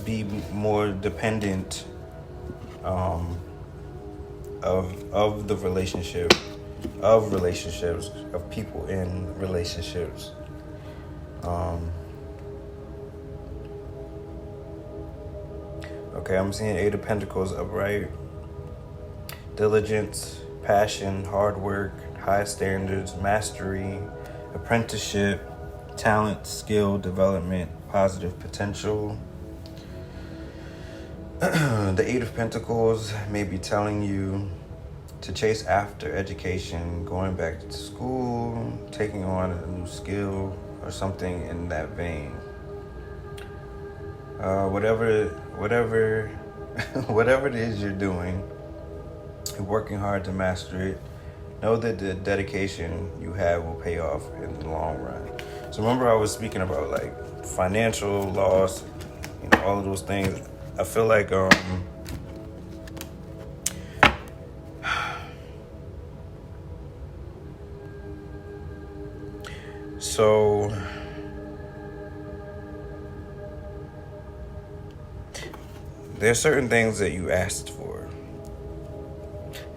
be more dependent of the relationship, of relationships, of people in relationships. Okay, I'm seeing Eight of Pentacles upright. Diligence, passion, hard work, high standards, mastery, apprenticeship, talent, skill, development, positive potential. The Eight of Pentacles may be telling you to chase after education, going back to school, taking on a new skill, or something in that vein. Whatever it is you're doing, you're working hard to master it. Know that the dedication you have will pay off in the long run. So remember, I was speaking about like financial loss, all of those things. I feel like so there's certain things that you asked for.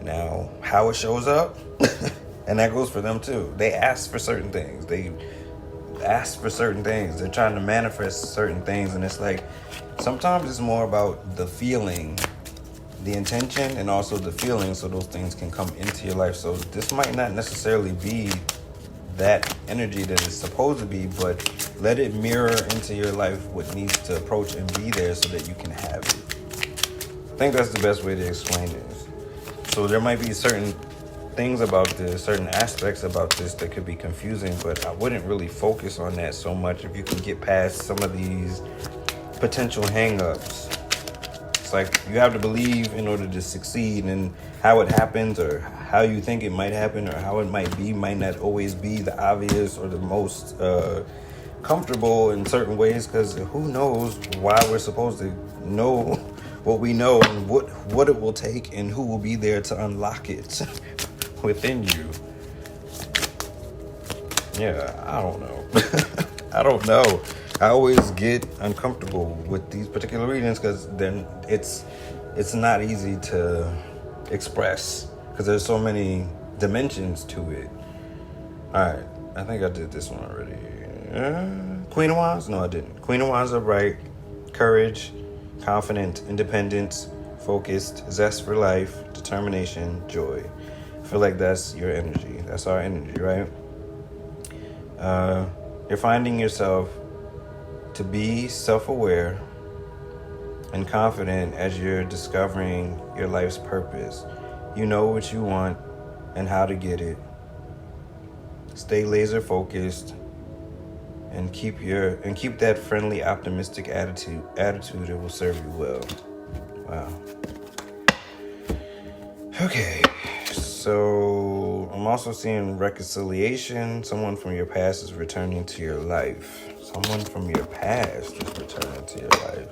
Now, how it shows up, and that goes for them too. They ask for certain things. They ask for certain things. They're trying to manifest certain things, and it's like sometimes it's more about the feeling, the intention, and also the feeling, so those things can come into your life. So this might not necessarily be that energy that it's supposed to be, but let it mirror into your life what needs to approach and be there so that you can have it. I think that's the best way to explain this. So there might be certain things about this, certain aspects about this that could be confusing, but I wouldn't really focus on that so much if you can get past some of these potential hang-ups. It's like you have to believe in order to succeed, and how it happens or how you think it might happen or how it might be might not always be the obvious or the most comfortable in certain ways, because who knows why we're supposed to know what we know and what it will take and who will be there to unlock it within you. Yeah, I don't know. I don't know. I always get uncomfortable with these particular readings because then it's not easy to express because there's so many dimensions to it. All right, I think I did this one already. Queen of Wands? No, I didn't. Queen of Wands upright, courage, confident, independence, focused, zest for life, determination, joy. I feel like that's your energy. That's our energy, right? You're finding yourself to be self-aware and confident as you're discovering your life's purpose. You know what you want and how to get it. Stay laser focused and keep that friendly, optimistic attitude that will serve you well. Wow. Okay. So I'm also seeing reconciliation. Someone from your past is returning to your life. Someone from your past is returning to your life.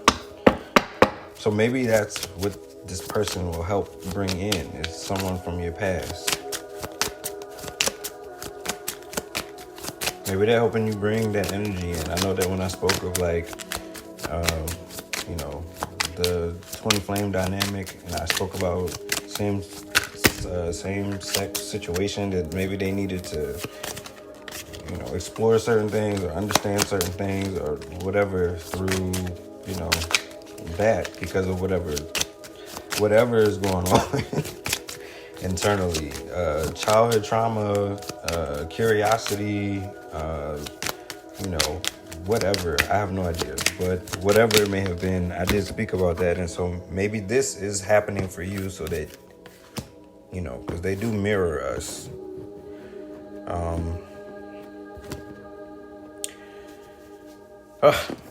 So maybe that's what this person will help bring in, is someone from your past. Maybe they're helping you bring that energy in. I know that when I spoke of the twin flame dynamic, and I spoke about same sex situation, that maybe they needed to, explore certain things or understand certain things or whatever through, that, because of whatever is going on internally. Childhood trauma, curiosity, whatever. I have no idea. But whatever it may have been, I did speak about that. And so maybe this is happening for you so that, because they do mirror us.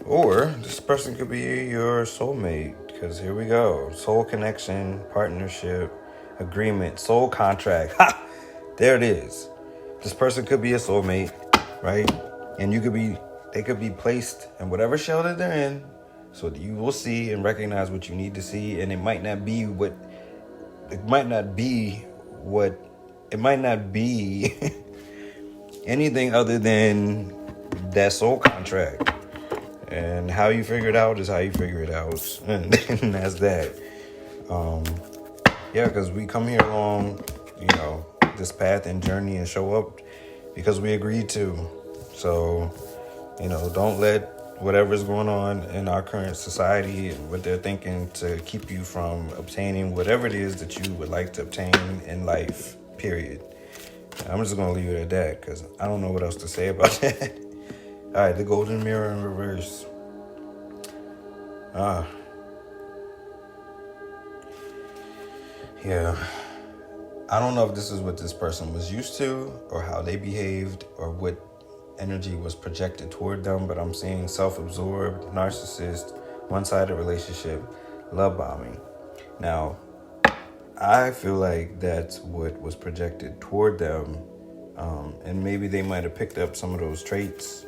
Or this person could be your soulmate, because here we go. Soul connection, partnership, agreement, soul contract. Ha! there it is. This person could be a soulmate, right? And they could be placed in whatever shell that they're in, so that you will see and recognize what you need to see. And it might not be anything other than that soul contract. And how you figure it out is how you figure it out. And that's that. Because we come here along, this path and journey and show up because we agreed to. So, don't let whatever's going on in our current society and what they're thinking to keep you from obtaining whatever it is that you would like to obtain in life, period. I'm just going to leave it at that because I don't know what else to say about that. All right, the golden mirror in reverse. Yeah. I don't know if this is what this person was used to or how they behaved or what energy was projected toward them, but I'm seeing self-absorbed, narcissist, one-sided relationship, love bombing. Now, I feel like that's what was projected toward them, and maybe they might have picked up some of those traits.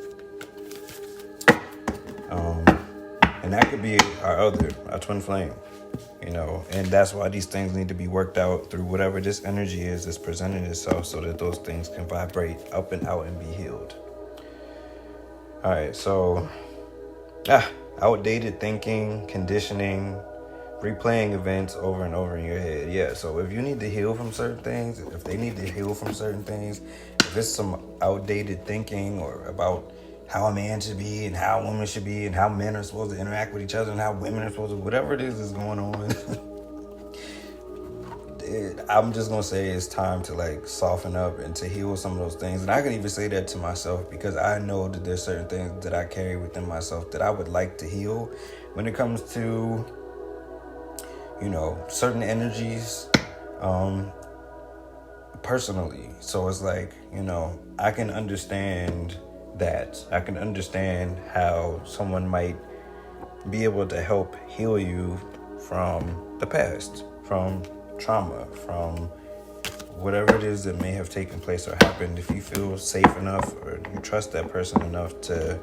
And that could be our twin flame, and that's why these things need to be worked out through whatever this energy is that's presenting itself so that those things can vibrate up and out and be healed. All right, so outdated thinking, conditioning, replaying events over and over in your head. Yeah, so if you need to heal from certain things, if they need to heal from certain things, if it's some outdated thinking or about how a man should be and how a woman should be and how men are supposed to interact with each other and how women are supposed to, whatever it is going on, I'm just going to say it's time to soften up and to heal some of those things. And I can even say that to myself because I know that there's certain things that I carry within myself that I would like to heal when it comes to, certain energies, personally. So it's I can understand that. I can understand how someone might be able to help heal you from the past, from trauma, from whatever it is that may have taken place or happened. If you feel safe enough or you trust that person enough to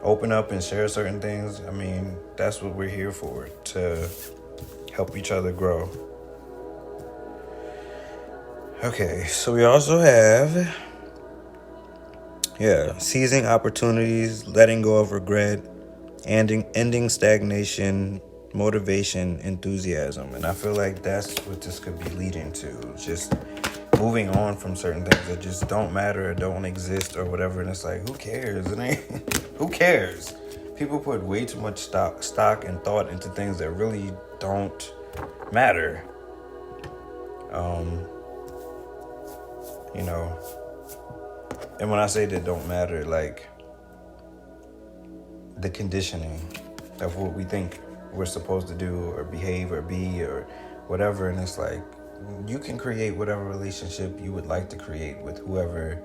open up and share certain things, that's what we're here for, to help each other grow. Okay, so we also have seizing opportunities, letting go of regret, ending stagnation, motivation, enthusiasm. And I feel like that's what this could be leading to. Just moving on from certain things that just don't matter or don't exist or whatever. And it's who cares? Who cares? People put way too much stock and thought into things that really don't matter. And when I say that don't matter, the conditioning of what we think we're supposed to do or behave or be or whatever. And it's you can create whatever relationship you would like to create with whoever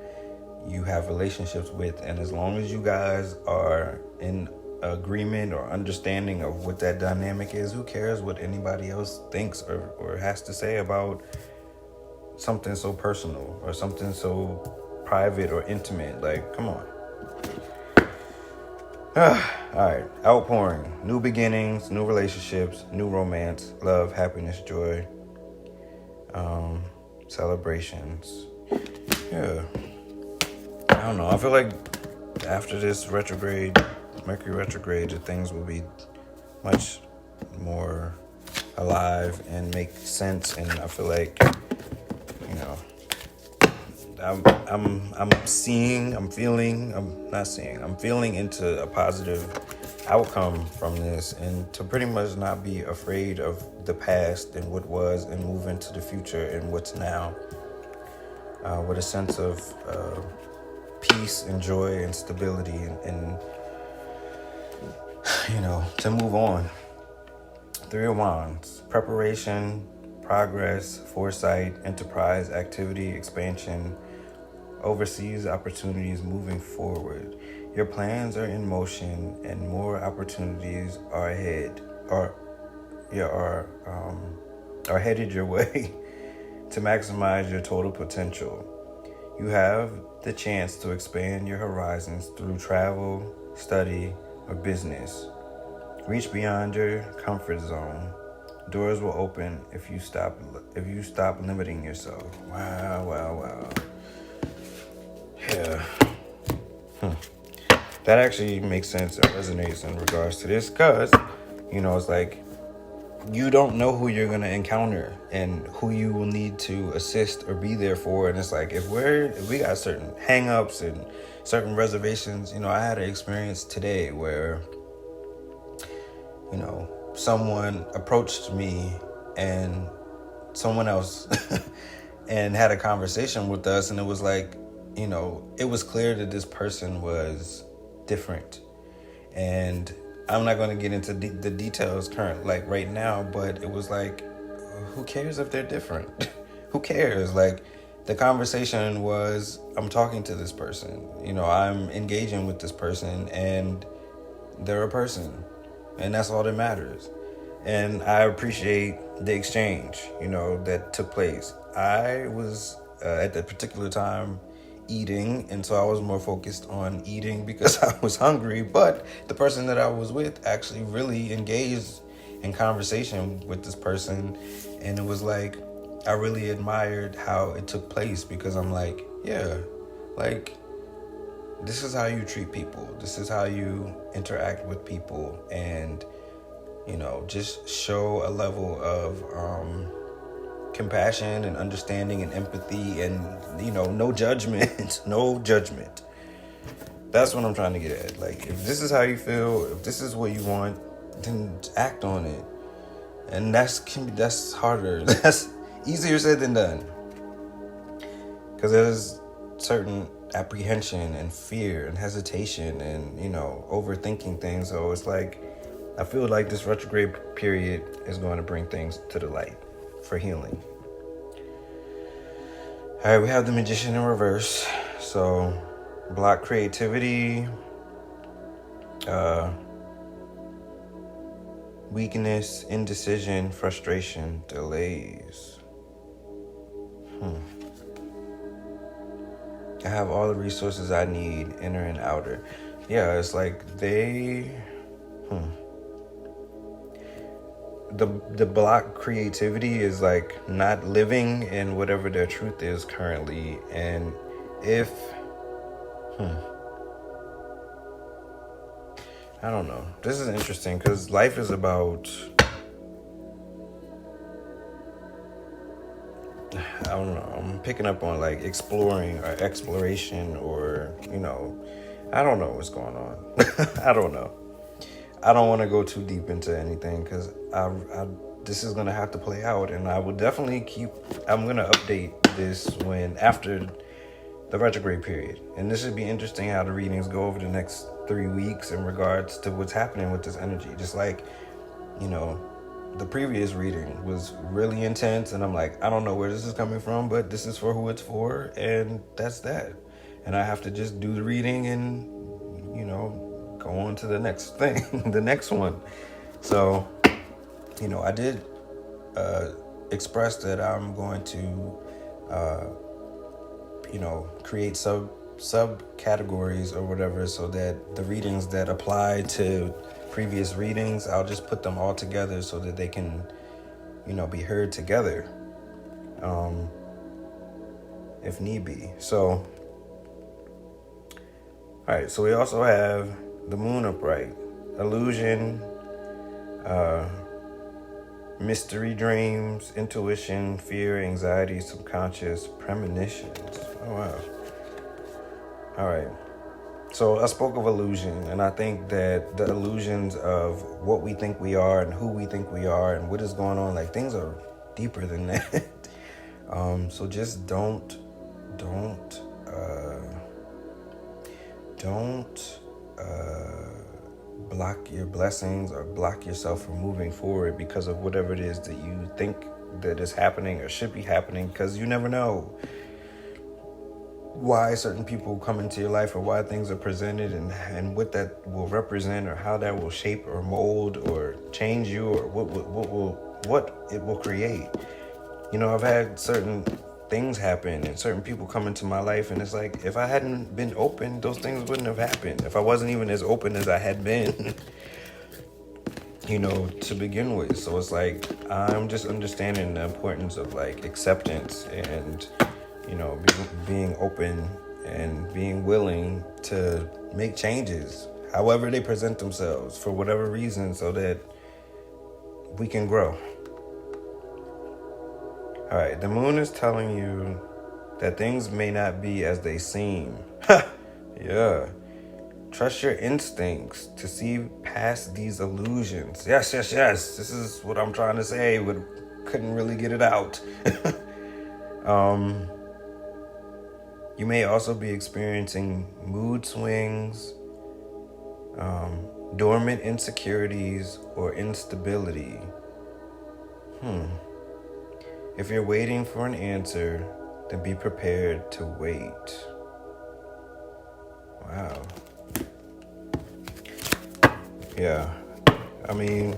you have relationships with. And as long as you guys are in agreement or understanding of what that dynamic is, who cares what anybody else thinks or has to say about something so personal or something so private or intimate? Come on. All right, outpouring, new beginnings, new relationships, new romance, love, happiness, joy, celebrations. Yeah, I don't know. I feel like after this Mercury retrograde, that things will be much more alive and make sense. And I feel like, I'm feeling into a positive outcome from this, and to pretty much not be afraid of the past and what was and move into the future and what's now, with a sense of peace and joy and stability and to move on. 3 of Wands, preparation, progress, foresight, enterprise, activity, expansion, overseas opportunities, moving forward. Your plans are in motion and more opportunities are ahead, are headed your way. to maximize your total potential. You have the chance to expand your horizons through travel, study, or business. Reach beyond your comfort zone. Doors will open if you stop limiting yourself. Wow. Yeah. That actually makes sense and resonates in regards to this, because, it's like you don't know who you're going to encounter and who you will need to assist or be there for. And it's like, if we got certain hang-ups and certain reservations, I had an experience today where, someone approached me and someone else and had a conversation with us. And it was like, it was clear that this person was different. And I'm not going to get into the details right now, but it was like, who cares if they're different? Who cares? Like, the conversation was, I'm talking to this person, I'm engaging with this person, and they're a person, and that's all that matters. And I appreciate the exchange, that took place. I was at that particular time eating, and so I was more focused on eating because I was hungry. But the person that I was with actually really engaged in conversation with this person, and it was like, I really admired how it took place, because I'm like, yeah, like, this is how you treat people, this is how you interact with people, and just show a level of compassion and understanding and empathy, and no judgment. No judgment. That's what I'm trying to get at. Like, if this is how you feel, if this is what you want, then act on it. And that's harder. That's easier said than done, because there's certain apprehension and fear and hesitation and overthinking things. So it's like, I feel like this retrograde period is going to bring things to the light for healing. All right, we have the Magician in reverse. So, block creativity, weakness, indecision, frustration, delays. I have all the resources I need, inner and outer. Yeah, it's like the block creativity is like not living in whatever their truth is currently. And if I don't know, this is interesting, because life is about, I don't know, I'm picking up on like exploring or exploration, or I don't know what's going on. I don't know. I don't want to go too deep into anything, because this is going to have to play out, and I will definitely I'm going to update this after the retrograde period. And this should be interesting how the readings go over the next 3 weeks in regards to what's happening with this energy. Just like, the previous reading was really intense, and I'm like, I don't know where this is coming from, but this is for who it's for, and that's that. And I have to just do the reading and, go on to the next thing, the next one. So, I did express that I'm going to, create subcategories or whatever, so that the readings that apply to previous readings, I'll just put them all together so that they can, be heard together, if need be. So, all right, so we also have the Moon upright, illusion, mystery dreams, intuition, fear, anxiety, subconscious, premonitions. Oh, wow. All right. So I spoke of illusion, and I think that the illusions of what we think we are and who we think we are and what is going on, like, things are deeper than that. So just don't block your blessings or block yourself from moving forward because of whatever it is that you think that is happening or should be happening, because you never know why certain people come into your life or why things are presented, and what that will represent, or how that will shape or mold or change you, or what it will create. I've had certain things happen and certain people come into my life, and it's like, if I hadn't been open, those things wouldn't have happened. If I wasn't even as open as I had been, to begin with. So it's like, I'm just understanding the importance of like acceptance and, being open and being willing to make changes, however they present themselves, for whatever reason, so that we can grow. All right, the moon is telling you that things may not be as they seem. Yeah. Trust your instincts to see past these illusions. Yes. This is what I'm trying to say, but couldn't really get it out. You may also be experiencing mood swings, dormant insecurities, or instability. If you're waiting for an answer, then be prepared to wait. Wow. Yeah. I mean,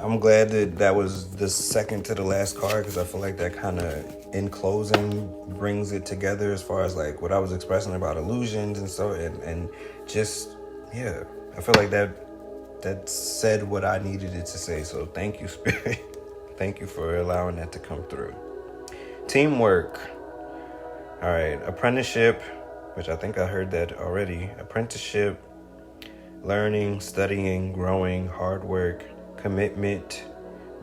I'm glad that was the second to the last card, because I feel like that kind of, in closing, brings it together as far as like what I was expressing about illusions and so, and just, yeah. I feel like that said what I needed it to say. So thank you, Spirit. Thank you for allowing that to come through. Teamwork. All right. Apprenticeship, which I think I heard that already. Apprenticeship, learning, studying, growing, hard work, commitment,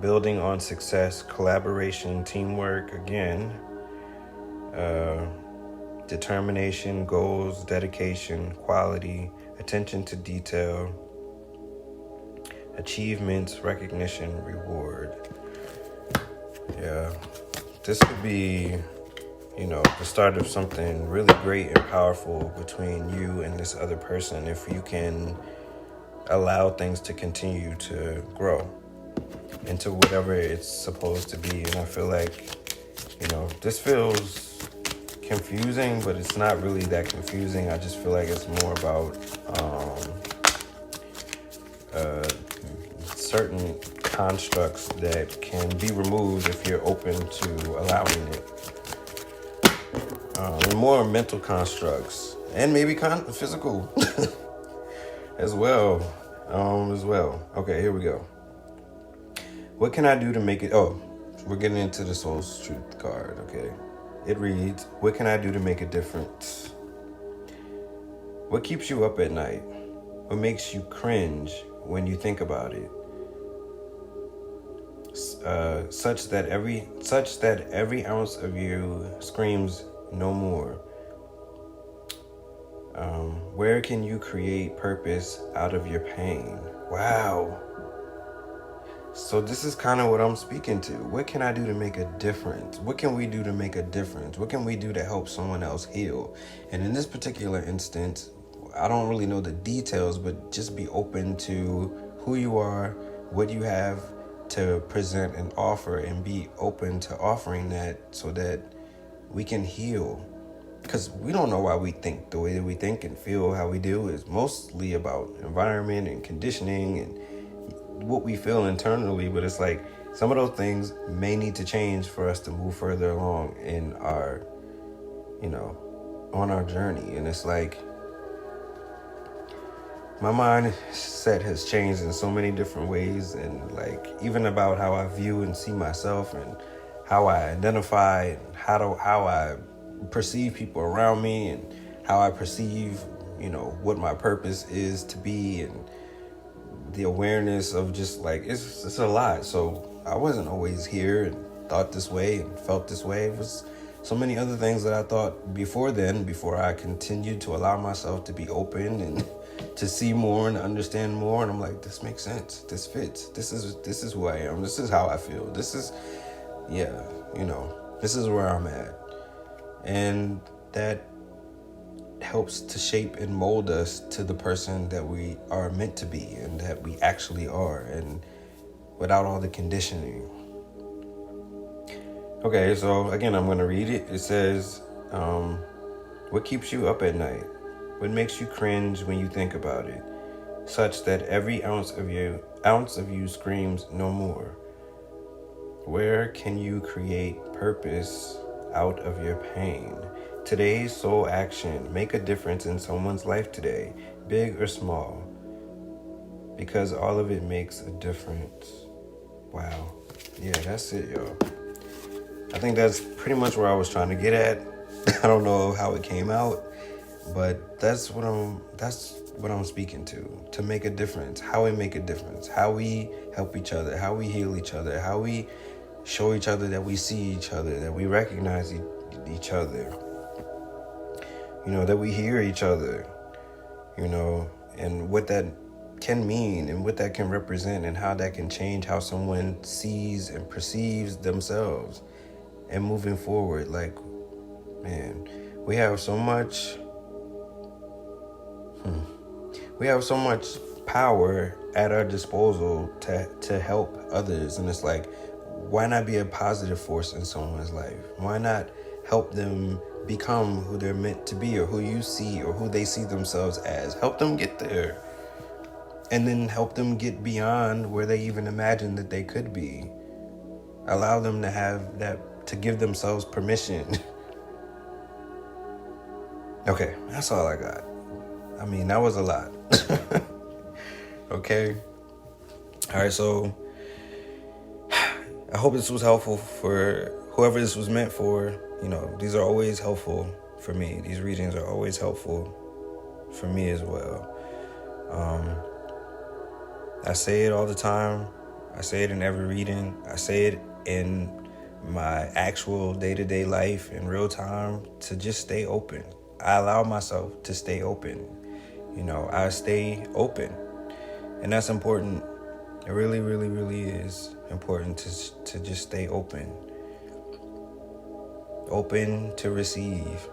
building on success, collaboration, teamwork, again, determination, goals, dedication, quality, attention to detail, achievements, recognition, reward. Yeah, this could be, the start of something really great and powerful between you and this other person, if you can allow things to continue to grow into whatever it's supposed to be. And I feel like, this feels confusing, but it's not really that confusing. I just feel like it's more about certain constructs that can be removed if you're open to allowing it. And more mental constructs, and maybe physical as well. Okay, here we go. What can I do to make it? Oh, we're getting into the Soul's Truth card. Okay, it reads, what can I do to make a difference? What keeps you up at night? What makes you cringe when you think about it? Such that every ounce of you screams no more. Where can you create purpose out of your pain? Wow. So this is kind of what I'm speaking to. What can I do to make a difference? What can we do to make a difference? What can we do to help someone else heal? And in this particular instance, I don't really know the details, but just be open to who you are, what you have to present and offer, and be open to offering that so that we can heal. Because we don't know why we think the way that we think and feel how we do. Is mostly about environment and conditioning and what we feel internally. But it's like some of those things may need to change for us to move further along in our, on our journey. And it's like, my mindset has changed in so many different ways, and like even about how I view and see myself, and how I identify, and how I perceive people around me, and how I perceive, what my purpose is to be, and the awareness of just like, it's a lot. So I wasn't always here and thought this way and felt this way. It was so many other things that I thought before I continued to allow myself to be open and to see more and understand more. And I'm like, this makes sense. This fits. This is who I am. This is how I feel. This is, this is where I'm at. And that helps to shape and mold us to the person that we are meant to be and that we actually are, and without all the conditioning. Okay, so again, I'm going to read it. It says, what keeps you up at night? What makes you cringe when you think about it? Such that every ounce of you screams no more. Where can you create purpose out of your pain? Today's sole action. Make a difference in someone's life today, big or small, because all of it makes a difference. Wow. Yeah, that's it, y'all. I think that's pretty much where I was trying to get at. I don't know how it came out, but that's what I'm speaking to make a difference, how we make a difference, how we help each other, how we heal each other, how we show each other that we see each other, that we recognize each other, that we hear each other, and what that can mean and what that can represent and how that can change how someone sees and perceives themselves and moving forward. Like, man, we have so much power at our disposal to help others, and it's like, why not be a positive force in someone's life? Why not help them become who they're meant to be, or who you see, or who they see themselves as? Help them get there, and then help them get beyond where they even imagined that they could be. Allow them to have that, to give themselves permission. Okay, that's all I got. I mean, that was a lot. Okay. All right, so I hope this was helpful for whoever this was meant for. These are always helpful for me. These readings are always helpful for me as well. I say it all the time. I say it in every reading. I say it in my actual day-to-day life in real time, to just stay open. I allow myself to stay open. I stay open. And that's important. It really, really, really is important to just stay open. Open to receive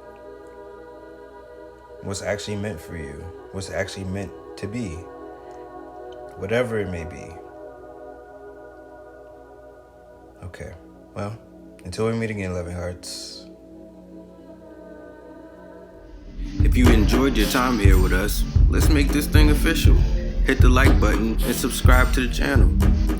what's actually meant for you, what's actually meant to be, whatever it may be. Okay, well, until we meet again, loving hearts. If you enjoyed your time here with us, let's make this thing official. Hit the like button and subscribe to the channel.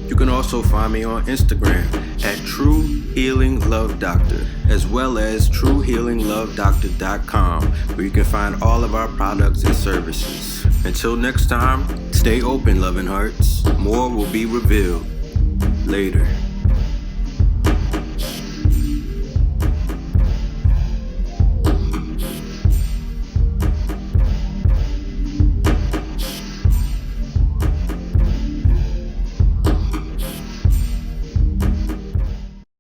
You can also find me on Instagram at True Healing Love Doctor, as well as TrueHealingLoveDoctor.com, where you can find all of our products and services. Until next time, stay open, loving hearts. More will be revealed later.